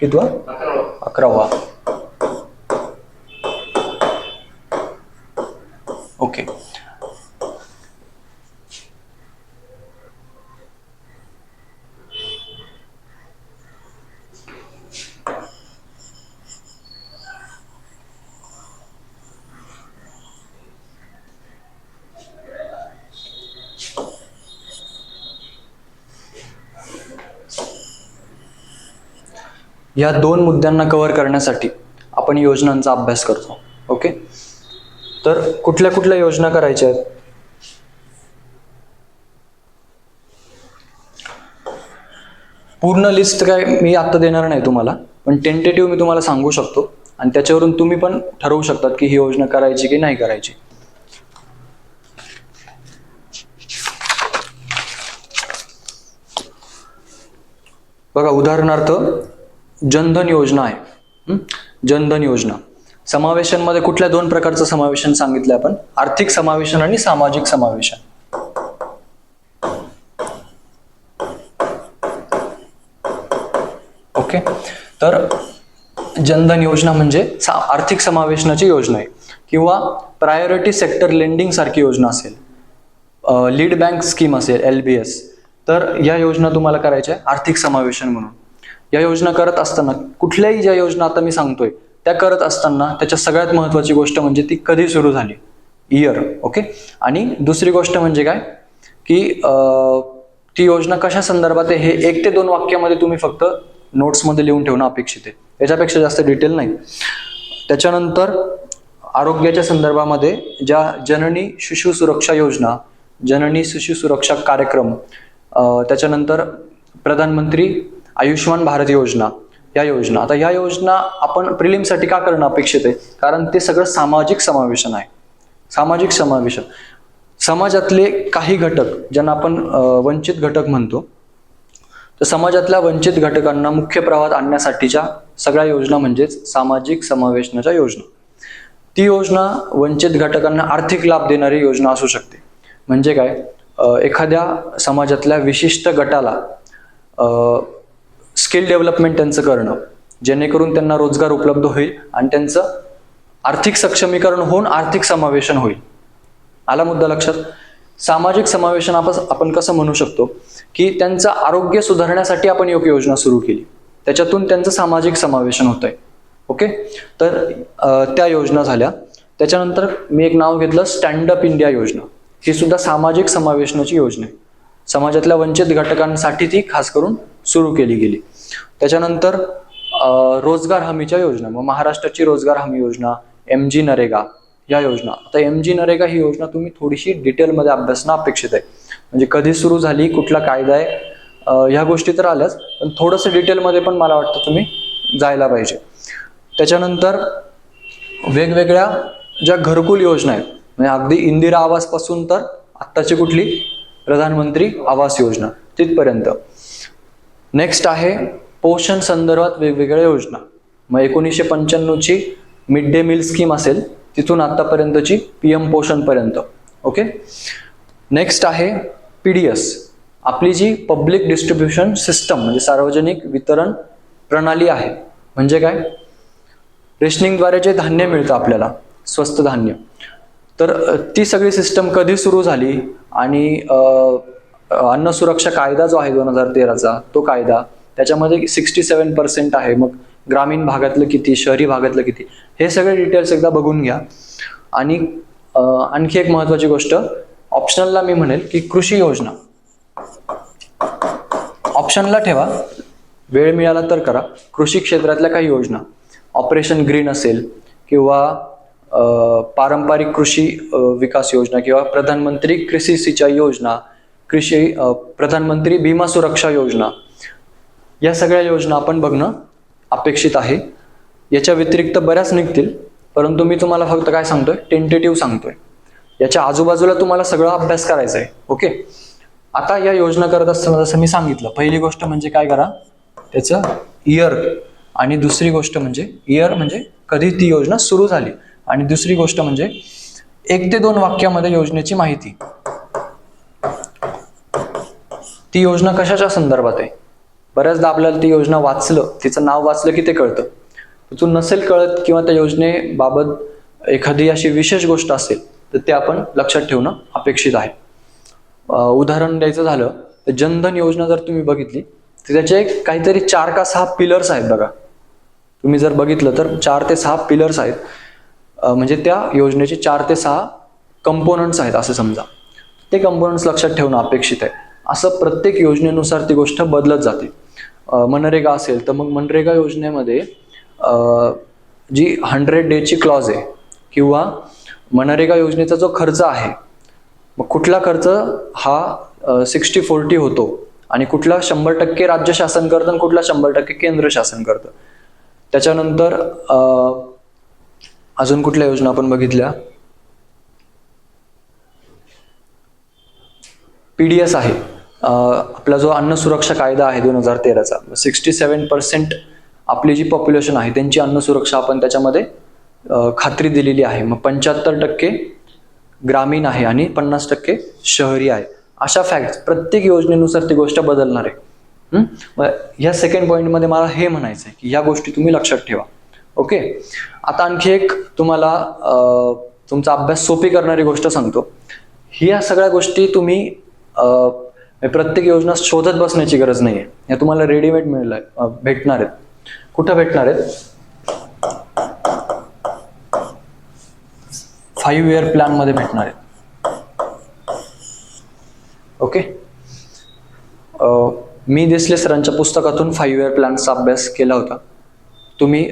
कितवा, 11वा. ओके, या 2 मुद्द्यांना कव्हर करण्यासाठी आपण योजनांचा अभ्यास करतो. ओके, तर कुठल्या कुठल्या योजना करायच्या आहेत, पूर्ण लिस्ट काय मी आता देणार नाही तुम्हाला, पण टेंटेटिव्ह मी तुम्हाला सांगू शकतो आणि त्याच्यावरून तुम्ही पण ठरवू शकतात की ही योजना करायची की नाही करायची. बघा, उदाहरणार्थ जनधन योजना आहे. जनधन योजना समावेशनमध्ये कुठल्या 2 प्रकारचं समावेशन सांगितलं आपण, आर्थिक समावेशन आणि सामाजिक समावेशन. ओके, तर जनधन योजना म्हणजे आर्थिक समावेशनाची योजना आहे किंवा प्रायोरिटी सेक्टर लेंडिंग सारखी योजना असेल, लीड बँक स्कीम असेल LBS, तर या योजना तुम्हाला करायच्या आर्थिक समावेशन म्हणून. या योजना करत असताना कुठल्याही ज्या योजना आता मी सांगतोय त्या करत असताना त्याच्या सगळ्यात महत्वाची गोष्ट म्हणजे ती कधी सुरू झाली, इयर. ओके, आणि दुसरी गोष्ट म्हणजे काय की ती योजना कशा संदर्भात आहे हे 1 ते 2 वाक्यामध्ये तुम्ही फक्त नोट्समध्ये लिहून ठेवणं अपेक्षित आहे, याच्यापेक्षा जास्त डिटेल नाही. त्याच्यानंतर आरोग्याच्या संदर्भामध्ये ज्या जननी शिशु सुरक्षा योजना, जननी शिशु सुरक्षा कार्यक्रम, त्याच्यानंतर प्रधानमंत्री आयुष्यमान भारत योजना, या योजना. आता या योजना आपण प्रिलिमसाठी का करणं अपेक्षित आहे, कारण ते सगळं सामाजिक समावेशन आहे. सामाजिक समावेशन, समाजातले काही घटक ज्यांना आपण वंचित घटक म्हणतो, तर समाजातल्या वंचित घटकांना मुख्य प्रवाहात आणण्यासाठीच्या सगळ्या योजना म्हणजेच सामाजिक समावेशनाच्या योजना. ती योजना वंचित घटकांना आर्थिक लाभ देणारी योजना असू शकते. म्हणजे काय, एखाद्या समाजातल्या विशिष्ट गटाला स्किल डेव्हलपमेंट त्यांचं करणं, जेणेकरून त्यांना रोजगार उपलब्ध होईल आणि त्यांचं आर्थिक सक्षमीकरण होऊन आर्थिक समावेशन होईल. आला मुद्दा लक्षात? सामाजिक समावेशन आपण कसं म्हणू शकतो की त्यांचं आरोग्य सुधारण्यासाठी आपण एक योजना सुरू केली, त्याच्यातून त्यांचं सामाजिक समावेशन होत आहे. ओके, तर त्या योजना झाल्या. त्याच्यानंतर मी एक नाव घेतलं स्टँड अप इंडिया योजना. ही सुद्धा सामाजिक समावेशनाची योजना आहे. समाजातल्या वंचित घटकांसाठी ती खास करून सुरू केली गेली. त्याच्यानंतर रोजगार हमीच्या योजना, मग महाराष्ट्राची रोजगार हमी योजना, MG नरेगा या योजना. आता MG नरेगा ही योजना तुम्ही थोडीशी डिटेलमध्ये अभ्यासणं अपेक्षित आहे. म्हणजे कधी सुरू झाली, कुठला कायदा आहे, ह्या गोष्टी तर आल्याच, पण थोडंसं डिटेलमध्ये पण मला वाटतं तुम्ही जायला पाहिजे. त्याच्यानंतर वेगवेगळ्या ज्या घरकुल योजना आहेत, म्हणजे अगदी इंदिरा आवास पासून तर आत्ताची कुठली प्रधानमंत्री आवास योजना तिथपर्यंत. नेक्स्ट आहे पोषण संदर्भात वेगवेगळ्या योजना. मग 1995ची मिड डे मील स्कीम असेल, तिथून आतापर्यंतची PM पोषण पर्यंत. ओके, नेक्स्ट आहे PDS, आपली जी पब्लिक डिस्ट्रीब्युशन सिस्टम म्हणजे सार्वजनिक वितरण प्रणाली आहे. म्हणजे काय, रेशनिंगद्वारे जे धान्य मिळतं आपल्याला, स्वस्त धान्य, तर ती सगळी सिस्टम कधी सुरू झाली आणि अन्न सुरक्षा कायदा जो आहे 2013चा, तो कायदा, त्याच्यामध्ये 67% आहे. मग ग्रामीण भागातलं किती, शहरी भागातलं किती, हे सगळे डिटेल्स एकदा बघून घ्या. आणि आणखी एक महत्वाची गोष्ट, ऑप्शनलला मी म्हणेल की कृषी योजना ऑप्शनला ठेवा, वेळ मिळाला तर करा. कृषी क्षेत्रातल्या काही योजना, ऑपरेशन ग्रीन असेल किंवा पारंपरिक कृषी विकास योजना किंवा प्रधानमंत्री कृषी सिंचाई योजना, प्रधानमंत्री भीमा सुरक्षा योजना, या सगळ्या योजना आपण बघणं अपेक्षित आहे. याच्या व्यतिरिक्त बऱ्याच निघतील, परंतु मी तुम्हाला फक्त काय सांगतोय, टेंटेटिव्ह सांगतोय. याच्या आजूबाजूला तुम्हाला सगळा अभ्यास करायचा आहे. ओके, आता या योजना करत असताना जसं मी सांगितलं, पहिली गोष्ट म्हणजे काय करा, त्याचं इयर, आणि दुसरी गोष्ट म्हणजे इयर म्हणजे कधी ती योजना सुरू झाली, आणि दुसरी गोष्ट म्हणजे 1 ते 2 वाक्यामध्ये योजनेची माहिती. ती योजना कशाच्या संदर्भात आहे. बऱ्याचदा आपल्याला ती योजना वाचलं, तिचं नाव वाचलं की ते कळतं. तिथून नसेल कळत किंवा त्या योजनेबाबत एखादी अशी विशेष गोष्ट असेल तर ते आपण लक्षात ठेवणं अपेक्षित आहे. उदाहरण द्यायचं झालं तर जनधन योजना जर तुम्ही बघितली तर त्याचे काहीतरी 4 का 6 पिलर्स आहेत बघा. तुम्ही जर बघितलं तर 4 ते 6 पिलर्स आहेत. म्हणजे त्या योजनेचे 4 ते 6 कंपोनंट्स आहेत असं समजा. ते कंपोनंट्स लक्षात ठेवणं अपेक्षित आहे. असं प्रत्येक योजनेनुसार ती गोष्ट बदलत जाते. मनरेगा असेल तर मग मनरेगा योजनेमध्ये जी 100 डेची क्लॉज आहे किंवा मनरेगा योजनेचा जो खर्च आहे, मग कुठला खर्च हा 60-40 होतो आणि कुठला 100% राज्य शासन करतं आणि कुठला 100% केंद्र शासन करतं. त्याच्यानंतर अजून कुठल्या योजना आपण बघितल्या, PDS आहे. आपला जो अन्न सुरक्षा कायदा आहे 2013चा, 67% आपली जी पॉप्युलेशन आहे त्यांची अन्न सुरक्षा आपण त्याच्यामध्ये खात्री दिलेली आहे. मग 75% ग्रामीण आहे आणि 50% शहरी आहे. अशा फॅक्ट प्रत्येक योजनेनुसार ती गोष्ट बदलणार आहे. मग ह्या सेकंड पॉईंटमध्ये मला हे म्हणायचं आहे की ह्या गोष्टी तुम्ही लक्षात ठेवा. ओके, आता आणखी एक तुम्हाला तुमचा अभ्यास सोपी करणारी गोष्ट सांगतो. ह्या सगळ्या गोष्टी तुम्ही प्रत्येक योजना शोधत बसण्याची गरज नाहीये. या तुम्हाला रेडीमेड भेटणार आहेत. कुठं भेटणार आहेत? 5 इयर प्लॅन मध्ये भेटणार आहेत. ओके, मी देसले सरांच्या पुस्तकातून 5 इयर प्लॅनचा अभ्यास केला होता. तुम्ही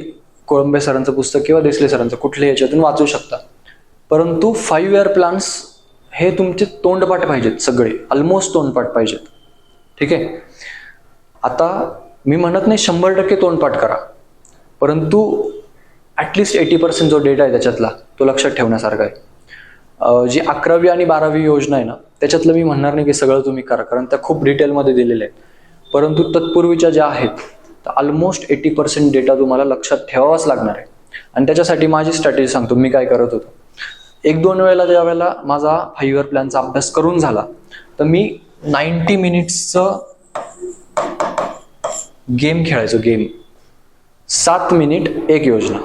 कोळंबे सरांचं पुस्तक किंवा देसले सरांचं कुठल्याही याच्यातून वाचू शकता. परंतु 5 इयर प्लॅन्स हे तुमचे तोंडपाठ पाहिजेत, सगळे ऑलमोस्ट तोंडपाठ पाहिजेत. ठीक आहे, आता मी म्हणत नाही 100% तोंडपाठ करा, परंतु ॲटलिस्ट 80% जो डेटा आहे त्याच्यातला तो लक्षात ठेवण्यासारखा आहे. जी 11वी आणि 12वी योजना आहे ना, त्याच्यातलं मी म्हणणार नाही की सगळं तुम्ही करा, कारण त्या खूप डिटेलमध्ये दिलेल्या आहेत. परंतु तत्पूर्वीच्या ज्या आहेत तर ऑलमोस्ट 80% डेटा तुम्हाला लक्षात ठेवावाच लागणार आहे. आणि त्याच्यासाठी माझी स्ट्रॅटेजी सांगतो मी काय करत होतो. 1-2 वेळेला ज्या वेळेला माझा 5 इयर प्लॅनचा अभ्यास करून झाला तर मी 90 मिनिट्सचं गेम खेळायचो. गेम 7 मिनिट एक योजना,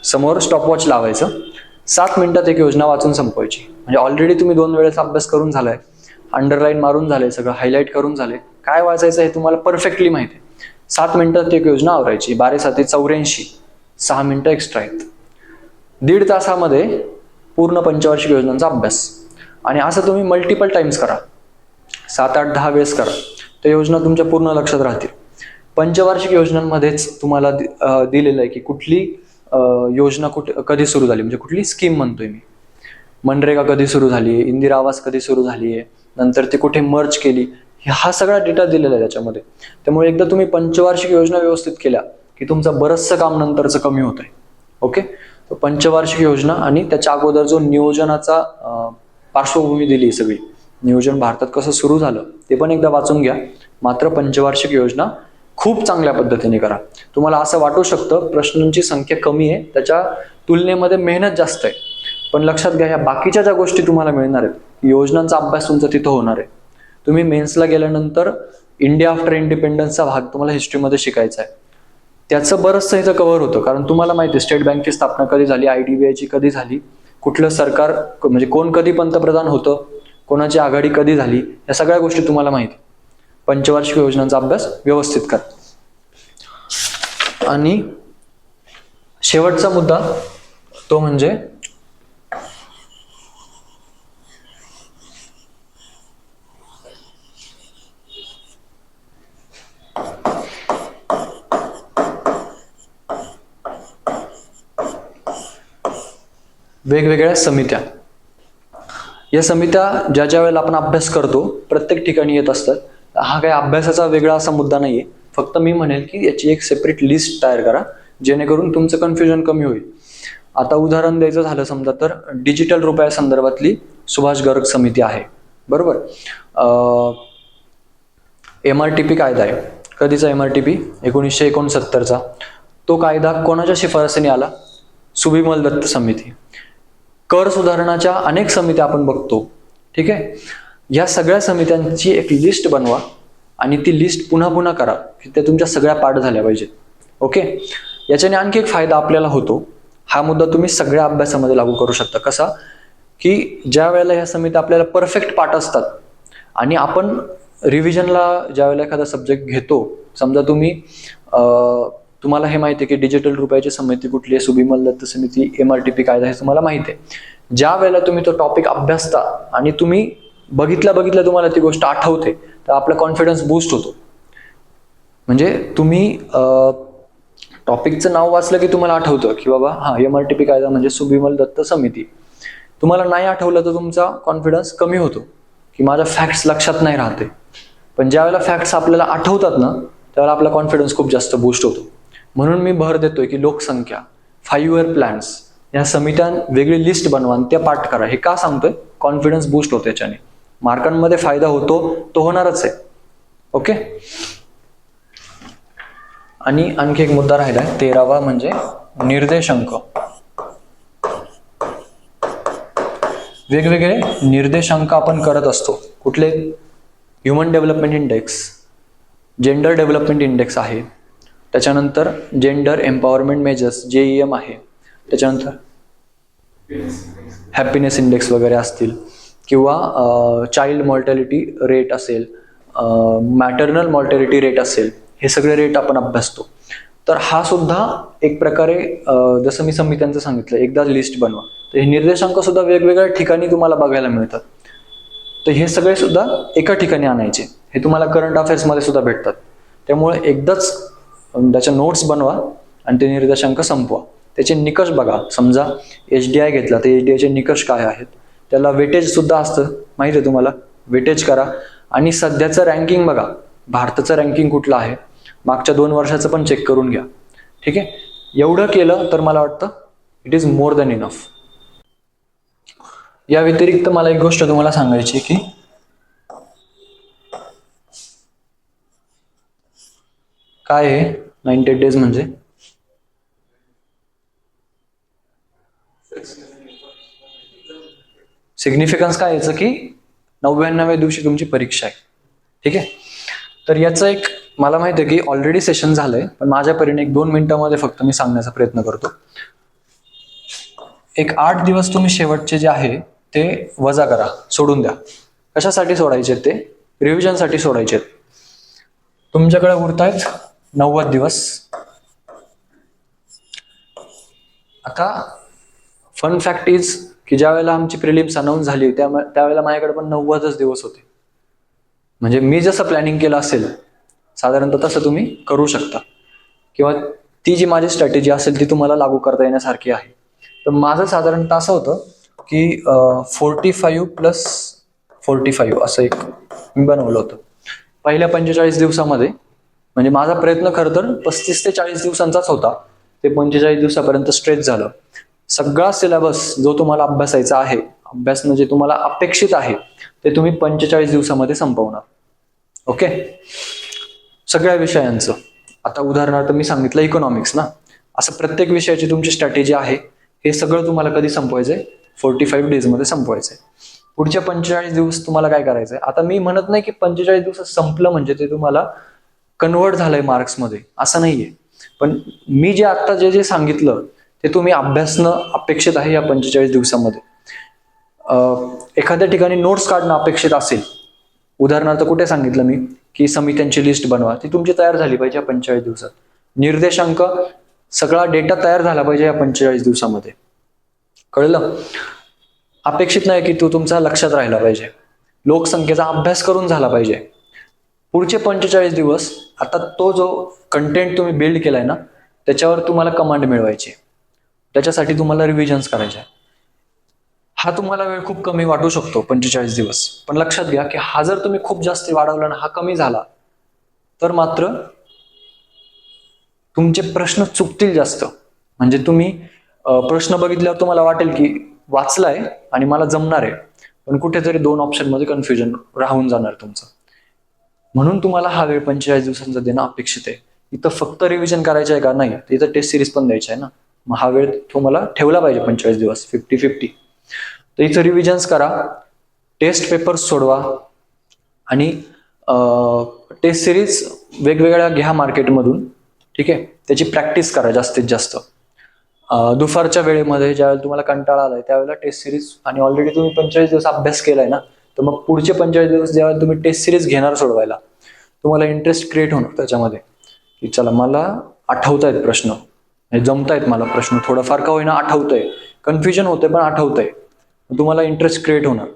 समोर स्टॉपवॉच लावायचं, 7 मिनिटात एक योजना वाचून संपवायची. म्हणजे ऑलरेडी तुम्ही 2 वेळेचा अभ्यास करून झालाय, अंडरलाईन मारून झाले, सगळं हायलाईट करून झाले, काय वाचायचं हे तुम्हाला परफेक्टली माहिती आहे. 7 मिनिटात एक योजना आवरायची. 12×7 = 84, 6 मिनिटं एक्स्ट्रा आहेत. 1.5 तासामध्ये पूर्ण पंचवार्षिक योजनांचा अभ्यास. आणि असं तुम्ही मल्टिपल टाइम्स करा, 7, 8, 10 वेळेस करा, तर योजना तुमच्या पूर्ण लक्षात राहतील. पंचवार्षिक योजनांमध्येच तुम्हाला दिलेलं आहे की कुठली योजना कधी सुरू झाली, म्हणजे कुठली स्कीम म्हणतोय मी. मनरेगा कधी सुरू झाली, इंदिरा आवास कधी सुरू झाली आहे, नंतर ती कुठे मर्ज केली, हा सगळा डेटा दिलेला आहे त्याच्यामध्ये. त्यामुळे एकदा तुम्ही पंचवार्षिक योजना व्यवस्थित केल्या की तुमचं बरंचसं काम नंतरचं कमी होत आहे. ओके, तर पंचवार्षिक योजना आणि त्याच्या अगोदर जो नियोजनाचा पार्श्वभूमी दिली सगळी, नियोजन भारतात कसं सुरू झालं ते पण एकदा वाचून घ्या. मात्र पंचवार्षिक योजना खूप चांगल्या पद्धतीने करा. तुम्हाला असं वाटू शकतं प्रश्नांची संख्या कमी आहे, त्याच्या तुलनेमध्ये मेहनत जास्त आहे, पण लक्षात घ्या ह्या बाकीच्या ज्या गोष्टी तुम्हाला मिळणार आहेत, योजनांचा अभ्यास तुमचा तिथं होणार आहे. तुम्ही मेन्सला गेल्यानंतर इंडिया आफ्टर इंडिपेंडन्सचा भाग तुम्हाला हिस्ट्रीमध्ये शिकायचा आहे, त्याचं बरंचसं इथं कव्हर होतं. कारण तुम्हाला माहिती आहे स्टेट बँकची स्थापना कधी झाली, IDBIची कधी झाली, कुठलं सरकार म्हणजे कोण कधी पंतप्रधान होतं, कोणाची आघाडी कधी झाली, या सगळ्या गोष्टी तुम्हाला माहिती. पंचवार्षिक योजनांचा अभ्यास व्यवस्थित करा. आणि शेवटचा मुद्दा तो म्हणजे वेगवेगळ्या समित्या. या समित्या ज्या वेळेला आपण अभ्यास करतो प्रत्येक ठिकाणी येत असतात. हा काही अभ्यासाचा वेगळा असा मुद्दा नाहीये, फक्त मी म्हणेल की याची एक सेपरेट लिस्ट तयार करा जेणेकरून तुमचं कन्फ्युजन कमी होईल. आता उदाहरण द्यायचं झालं समजा तर डिजिटल रुपया संदर्भातली सुभाष गर्ग समिती आहे, बरोबर. MRTP कायदा आहे. कधीचा MRTP? 1969चा. तो कायदा कोणाच्या शिफारसीने आला? सुबिमल दत्त समिती. कर सुधारणाच्या अनेक समित्या आपण बघतो, ठीक आहे. या सगळ्या समित्यांची एक लिस्ट बनवा आणि ती लिस्ट पुन्हा पुन्हा करा की त्या तुमच्या सगळ्या पाठ झाल्या पाहिजेत. ओके, याच्याने आणखी एक फायदा आपल्याला होतो. हा मुद्दा तुम्ही सगळ्या अभ्यासामध्ये लागू करू शकता. कसा? की ज्या वेळेला ह्या समित्या आपल्याला परफेक्ट पाठ असतात आणि आपण रिव्हिजनला ज्या वेळेला एखादा सब्जेक्ट घेतो, समजा तुम्हाला हे माहिती आहे की डिजिटल रुपयाची समिती कुठली आहे, सुबिमल दत्त समिती, MRTP कायदा, हे तुम्हाला माहिती आहे. ज्या वेळेला तुम्ही तो टॉपिक अभ्यासता आणि तुम्ही बघितल्या तुम्हाला ती गोष्ट आठवते तर आपला कॉन्फिडन्स बूस्ट होतो. म्हणजे तुम्ही टॉपिकचं नाव वाचलं की तुम्हाला आठवतं की बाबा हा MRTP कायदा म्हणजे सुबिमल दत्त समिती. तुम्हाला नाही आठवलं तर तुमचा कॉन्फिडन्स कमी होतो की माझ्या फॅक्ट्स लक्षात नाही राहते. पण ज्या वेळेला फॅक्ट्स आपल्याला आठवतात ना त्यावेळेला आपला कॉन्फिडन्स खूप जास्त बूस्ट होतो. म्हणून मी भर देतोय की लोकसंख्या, 5 इयर प्लॅन्स, या समित्यां वेगळी लिस्ट बनवा आणि त्या पाठ करा. हे का सांगतोय? कॉन्फिडन्स बूस्ट होतो याच्याने. मार्कांमध्ये फायदा होतो, तो होणारच आहे. ओके, आणि आणखी एक मुद्दा राहिलाय 13वा म्हणजे निर्देशांक. वेगवेगळे निर्देशांक आपण करत असतो. कुठले? Human development index, gender development index आहे, त्याच्यानंतर जेंडर एम्पॉवरमेंट मेजर्स JEM आहे, त्याच्यानंतर हॅपीनेस इंडेक्स वगैरे असतील, किंवा चाइल्ड मॉर्टॅलिटी रेट असेल, मॅटर्नल मॉर्टॅलिटी रेट असेल, हे सगळे रेट आपण अभ्यासतो. तर हा सुद्धा एक प्रकारे जसं मी समित्यांचं सांगितलं एकदा लिस्ट बनवा. तर हे निर्देशांक सुद्धा वेगवेगळ्या ठिकाणी तुम्हाला बघायला मिळतात. तर हे सगळे सुद्धा एका ठिकाणी आणायचे. हे तुम्हाला करंट अफेअर्समध्ये सुद्धा भेटतात. त्यामुळे एकदाच त्याच्या नोट्स बनवा आणि ते निर्देशांक संपवा. त्याचे निकष बघा. समजा HDI घेतला तर HDIचे निकष काय आहेत, त्याला वेटेज सुद्धा असतं, माहिती आहे तुम्हाला. वेटेज करा आणि सध्याचं रँकिंग बघा. भारताचं रँकिंग कुठलं आहे, मागच्या 2 वर्षाचं पण चेक करून घ्या. ठीक आहे, एवढं केलं तर मला वाटतं it is more than enough. या व्यतिरिक्त मला एक गोष्ट तुम्हाला सांगायची की काय आहे 98 डेज म्हणजे सिग्निफिकन्स काय याचं की 99व्या दिवशी तुमची परीक्षा आहे. ठीक आहे. तर याचं एक मला माहिती आहे की ऑलरेडी सेशन झालंय, पण माझ्या परीने 1-2 मिनिटांमध्ये फक्त मी सांगण्याचा प्रयत्न करतो. एक 8 दिवस तुम्ही शेवटचे जे आहे ते वजा करा, सोडून द्या. कशासाठी सोडायचे ते? रिव्हिजनसाठी सोडायचे. तुमच्याकडे उरतायत 90 दिवस. आता फन फॅक्ट इज की ज्या वेळेला आमची प्रिलिम्स अनाऊन्स झाली त्यावेळेला माझ्याकडे पण 90च दिवस होते. म्हणजे मी जसं प्लॅनिंग केलं असेल साधारणतः तसं तुम्ही करू शकता, किंवा ती जी माझी स्ट्रॅटेजी असेल ती तुम्हाला लागू करता येण्यासारखी आहे. तर माझं साधारणतः असं होतं की 45+45 असं एक मी बनवलं होतं पहिल्या 45 दिवसामध्ये. म्हणजे माझा प्रयत्न खरं तर 35 ते 40 दिवसांचाच होता. ते 45 दिवसापर्यंत स्ट्रेच झालं. सगळा सिलेबस जो तुम्हाला अभ्यासायचा आहे, अभ्यासनं जे तुम्हाला अपेक्षित आहे ते तुम्ही 45 दिवसामध्ये संपवणार. ओके. सगळ्या विषयांचं. आता उदाहरणार्थ मी सांगितलं इकॉनॉमिक्स ना, असं प्रत्येक विषयाची तुमची स्ट्रॅटेजी आहे. हे सगळं तुम्हाला कधी संपवायचंय? 45 डेजमध्ये संपवायचंय. पुढच्या 45 दिवस तुम्हाला काय करायचंय? आता मी म्हणत नाही की 45 दिवसात संपलं म्हणजे ते तुम्हाला कन्वर्ट झालंय मार्क्समध्ये, असं नाहीये. पण मी जे आता जे सांगितलं ते तुम्ही अभ्यासणं अपेक्षित आहे या 45 दिवसामध्ये. एखाद्या ठिकाणी नोट्स काढणं अपेक्षित असेल, उदाहरणार्थ कुठे सांगितलं मी की समित्यांची लिस्ट बनवा, ती तुमची तयार झाली पाहिजे या 45 दिवसात. निर्देशांक सगळा डेटा तयार झाला पाहिजे या 45 दिवसामध्ये. कळलं? अपेक्षित नाही की तो तुमचा लक्षात राहिला पाहिजे. लोकसंख्येचा अभ्यास करून झाला पाहिजे. पुढचे 45 दिवस आता तो जो कंटेंट तुम्ही बिल्ड केलाय ना त्याच्यावर तुम्हाला कमांड मिळवायची. त्याच्यासाठी तुम्हाला रिव्हिजन्स करायचे. हा तुम्हाला वेळ खूप कमी वाटू शकतो 45 दिवस, पण लक्षात घ्या की हा जर तुम्ही खूप जास्त वाढवला ना, हा कमी झाला तर मात्र तुमचे प्रश्न चुकतील जास्त. म्हणजे तुम्ही प्रश्न बघितल्यावर तुम्हाला वाटेल की वाचलाय आणि मला जमणार आहे, पण कुठेतरी 2 ऑप्शन मध्ये कन्फ्युजन राहून जाणार तुमचं. म्हणून तुम्हाला हा वेळ 45 दिवसांचा देणं अपेक्षित आहे. इथं फक्त रिव्हिजन करायचं आहे का? नाही, इथं टेस्ट सिरीज पण द्यायची आहे ना. मग हा वेळ तुम्हाला ठेवला पाहिजे 45 दिवस, 50-50. तर इथं रिव्हिजन्स करा, टेस्ट पेपर्स सोडवा आणि टेस्ट सिरीज वेगवेगळ्या घ्या मार्केटमधून. ठीक आहे. त्याची प्रॅक्टिस करा जास्तीत जास्त. दुपारच्या वेळेमध्ये ज्यावेळेला तुम्हाला कंटाळा आलाय त्यावेळेला टेस्ट सिरीज, आणि ऑलरेडी तुम्ही 45 दिवस अभ्यास केलाय ना, तर मग पुढचे 45 दिवस ज्यावेळेला तुम्ही टेस्ट सिरीज घेणार सोडवायला, तुम्हाला इंटरेस्ट क्रिएट होणार त्याच्यामध्ये की चला मला आठवतायत प्रश्न, जमतायत मला प्रश्न, थोडंफार का होईना आठवतंय. कन्फ्युजन होतंय पण आठवतंय. तुम्हाला इंटरेस्ट क्रिएट होणार.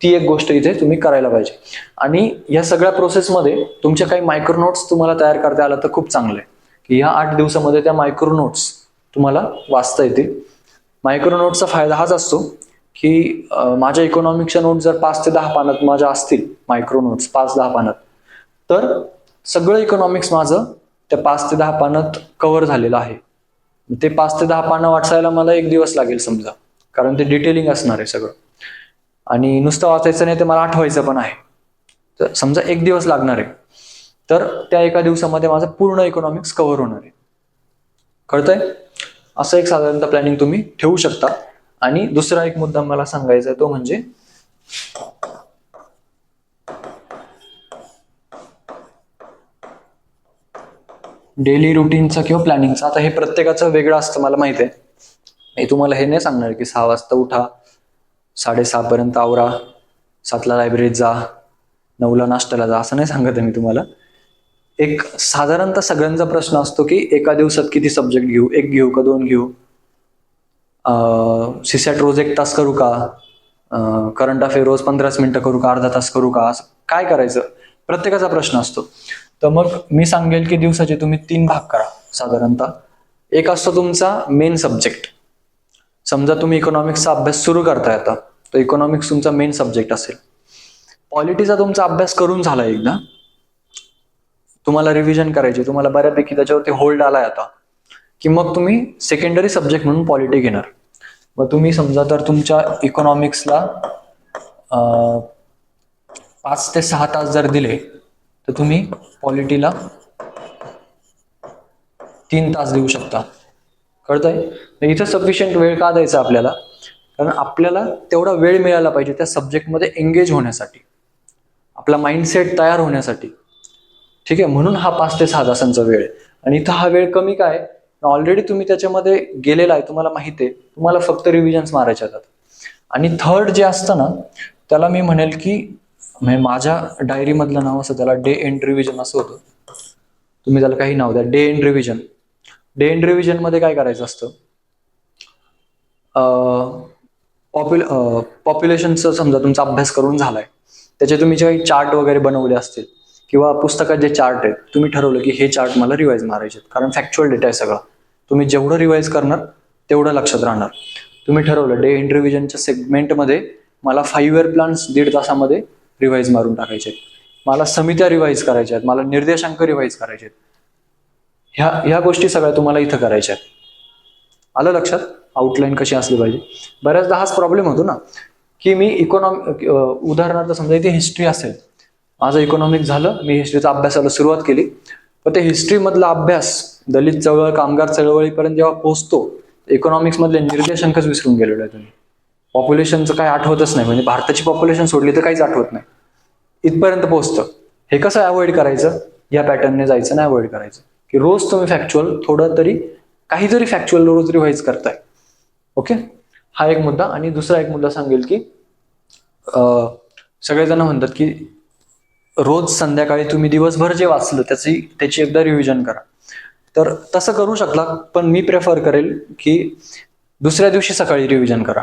ती एक गोष्ट इथे तुम्ही करायला पाहिजे. आणि या सगळ्या प्रोसेसमध्ये तुमच्या काही मायक्रो नोट्स तुम्हाला तयार करता आला तर खूप चांगलं आहे की ह्या 8 दिवसामध्ये त्या मायक्रो नोट्स तुम्हाला वाचता येतील. मायक्रो नोट्सचा फायदा हाच असतो की माझ्या इकॉनॉमिक्सच्या नोट्स जर 5 ते 10 पानात माझ्या असतील, मायक्रो नोट्स 5-10 पानात, तर सगळं इकॉनॉमिक्स माझं त्या 5 ते 10 पानात कव्हर झालेलं आहे. ते 5 ते 10 पानं वाचायला मला 1 दिवस लागेल समजा, कारण ते डिटेलिंग असणार आहे सगळं. आणि नुसतं वाचायचं नाही, ते मला आठवायचं पण आहे. तर समजा 1 दिवस लागणार आहे, तर त्या 1 दिवसामध्ये माझं पूर्ण इकॉनॉमिक्स कव्हर होणार आहे. कळतंय? असं एक साधारणतः प्लॅनिंग तुम्ही ठेवू शकता. आणि दुसरा एक मुद्दा मला सांगायचा आहे तो म्हणजे डेली रुटीनचा किंवा प्लॅनिंगचा. आता हे प्रत्येकाचं वेगळं असतं, मला माहिती आहे. मी तुम्हाला हे नाही सांगणार की 6 वाजता उठा, 6:30 पर्यंत आवरा, 7ला लायब्ररीत जा, 9ला नाश्त्याला जा, असं नाही सांगत आहे मी तुम्हाला. एक साधारणतः सगळ्यांचा प्रश्न असतो की एका दिवसात किती सब्जेक्ट घेऊ, 1 घेऊ का 2 घेऊ, सीसॅट रोज 1 तास करू का, करंट अफेअर रोज 15 मिनिटं करू का, अर्धा तास करू का, असं काय करायचं, प्रत्येकाचा प्रश्न असतो. तर मग मी सांगेल की दिवसाचे तुम्ही 3 भाग करा साधारणतः. एक असतो तुमचा मेन सब्जेक्ट. समजा तुम्ही इकॉनॉमिक्सचा अभ्यास सुरू करताय आता, तर इकॉनॉमिक्स तुमचा मेन सब्जेक्ट असेल. पॉलिटीचा तुमचा अभ्यास करून झाला एकदा, तुम्हाला रिव्हिजन करायची, तुम्हाला बऱ्यापैकी त्याच्यावरती होल्ड आलाय आता, की मग तुम्ही सेकंडरी सब्जेक्ट म्हणून पॉलिटी घेणार. मग तुम्ही समजा तर तुमच्या इकॉनॉमिक्सला 5 ते 6 तास जर दिले तर तुम्ही पॉलिटीला 3 तास देऊ शकता. कळतंय? इथं सफिशियंट वेळ का द्यायचा आपल्याला? कारण आपल्याला तेवढा वेळ मिळाला पाहिजे त्या सब्जेक्टमध्ये एंगेज होण्यासाठी, आपला माइंडसेट तयार होण्यासाठी. ठीक आहे, म्हणून हा 5 ते 6 तासांचा वेळ आहे. आणि इथं हा वेळ कमी काय, ऑलरेडी तुम्ही त्याच्यामध्ये गेलेला आहे, तुम्हाला माहिती आहे, तुम्हाला फक्त रिव्हिजन्स मारायच्या आहेत. आणि थर्ड जे असतं ना, त्याला मी म्हणेल की म्हणजे माझ्या डायरीमधलं नाव असं त्याला डे एंड रिव्हिजन असं होतं. तुम्ही त्याला काही नाव द्या, day end revision. Day end revision मध्ये काय करायचं असतं, पॉप्युलेशनचा समजा तुमचा अभ्यास करून झालाय, त्याचे तुम्ही जे काही चार्ट वगैरे बनवले असतील किंवा पुस्तकात जे चार्ट आहेत, तुम्ही ठरवलं की हे चार्ट मला रिवाइज मारायचे आहेत, कारण फॅक्च्युअल डेटा आहे सगळा. तुम्ही जेवढं रिवाइज करणार तेवढं लक्षात राहणार. तुम्ही ठरवलं डे एंड रिव्हिजनच्या सेगमेंटमध्ये मला 5 इयर प्लॅन्स 1.5 तासामध्ये रिवाइज मारून टाकायचे आहेत, मला समित्या रिवाइज करायच्या आहेत, मला निर्देशांक रिवाइज करायचे आहेत. ह्या गोष्टी सगळ्या तुम्हाला इथं करायच्या आहेत. आलं लक्षात? आउटलाईन कशी असली पाहिजे. बऱ्याचदा हाच प्रॉब्लेम होतो ना की मी उदाहरणार्थ समजा इथे हिस्ट्री असेल, माझं इकॉनॉमिक झालं, मी हिस्ट्रीचा अभ्यासाला सुरुवात केली, पण ते हिस्ट्री मधला अभ्यास दलित चळवळ कामगार चळवळीपर्यंत जेव्हा पोहोचतो, इकॉनॉमिक्स मधले निर्देशांकच विसरून गेलेलो आहे तुम्ही. पॉप्युलेशनचं काय आठवतच नाही, म्हणजे भारताची पॉप्युलेशन सोडली तर काहीच आठवत नाही, इथपर्यंत पोहोचतं. हे कसं अवॉइड करायचं? या पॅटर्नने जायचं, नाही अवॉइड करायचं की रोज तुम्ही फॅक्च्युअल थोडं तरी काहीतरी फॅक्च्युअल रोज रिवाइज करताय. ओके, हा एक मुद्दा. आणि दुसरा एक मुद्दा सांगेल की सगळेजण म्हणतात की रोज संध्याकाळी तुम्ही दिवसभर जे वाचलं त्याची एकदा रिव्हिजन करा. तर तसं करू शकला, पण मी प्रेफर करेल की दुसऱ्या दिवशी सकाळी रिव्हिजन करा.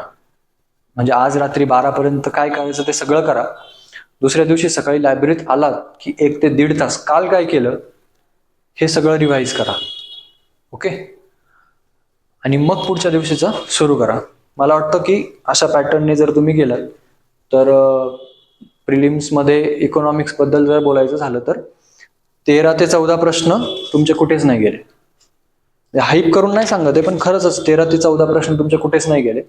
म्हणजे आज रात्री 12 पर्यंत काय करायचं ते सगळं करा, दुसऱ्या दिवशी सकाळी लायब्ररीत आलात की 1 ते 1.5 तास काल काय केलं हे सगळं रिवाइज करा. ओके, आणि मग पुढच्या दिवशीचं सुरू करा. मला वाटतं की अशा पॅटर्नने जर तुम्ही गेलात तर प्रिलिम्समध्ये इकॉनॉमिक्स बद्दल जर बोलायचं झालं तर 13 ते 14 प्रश्न तुमचे कुठेच नाही गेले. हाईप करून नाही सांगत आहे, पण खरंच 13 ते 14 प्रश्न तुमचे कुठेच नाही गेले.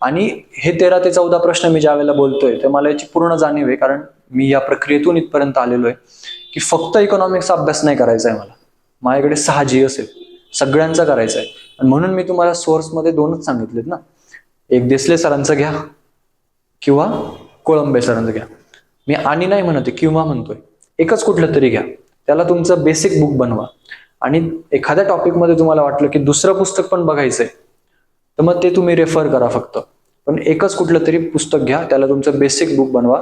आणि हे 13 ते 14 प्रश्न मी ज्या वेळेला बोलतोय ते मला याची पूर्ण जाणीव आहे, कारण मी या प्रक्रियेतून इथपर्यंत आलेलो आहे की फक्त इकॉनॉमिक्सचा अभ्यास नाही करायचा आहे मला, माझ्याकडे 6 GS आहेत, सगळ्यांचा करायचा आहे. आणि म्हणून मी तुम्हाला सोर्समध्ये 2च सांगितलेत ना, एक देसले सरांचं घ्या किंवा कोळंबे सरांचं घ्या. मी आणि नाही म्हणते किंवा म्हणतोय, एकच कुठलं तरी घ्या, त्याला तुमचं बेसिक बुक बनवा. आणि एखाद्या टॉपिकमध्ये तुम्हाला वाटलं की दुसरं पुस्तक पण बघायचंय तर मग ते तुम्ही रेफर करा फक्त, पण एकच कुठलं तरी पुस्तक घ्या, त्याला तुमचं बेसिक बुक बनवा.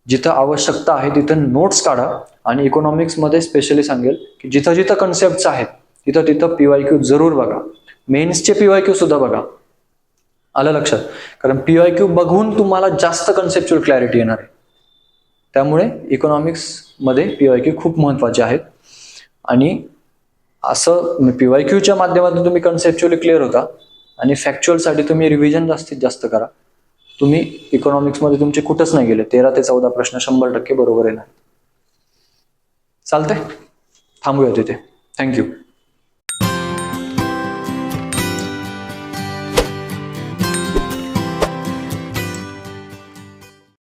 जिथं आवश्यकता आहे तिथं नोट्स काढा. आणि इकॉनॉमिक्समध्ये स्पेशली सांगेल की जिथं जिथं कन्सेप्ट आहेत तिथं तिथं PYQ जरूर बघा, मेन्सचे PYQ सुद्धा बघा. आलं लक्षात? कारण PYQ बघून तुम्हाला जास्त कन्सेप्च्युअल क्लॅरिटी येणार आहे. त्यामुळे इकॉनॉमिक्समध्ये PYQ खूप महत्वाचे आहेत. आणि असं PYQच्या माध्यमातून तुम्ही कन्सेप्च्युअली क्लिअर होता आणि फॅक्च्युअलसाठी तुम्ही रिव्हिजन जास्तीत जास्त करा. तुम्ही इकॉनॉमिक्समध्ये तुमचे कुठंच नाही गेले, 13 ते 14 प्रश्न 100% बरोबर येणार. चालतंय, थांबूया तिथे. थँक्यू.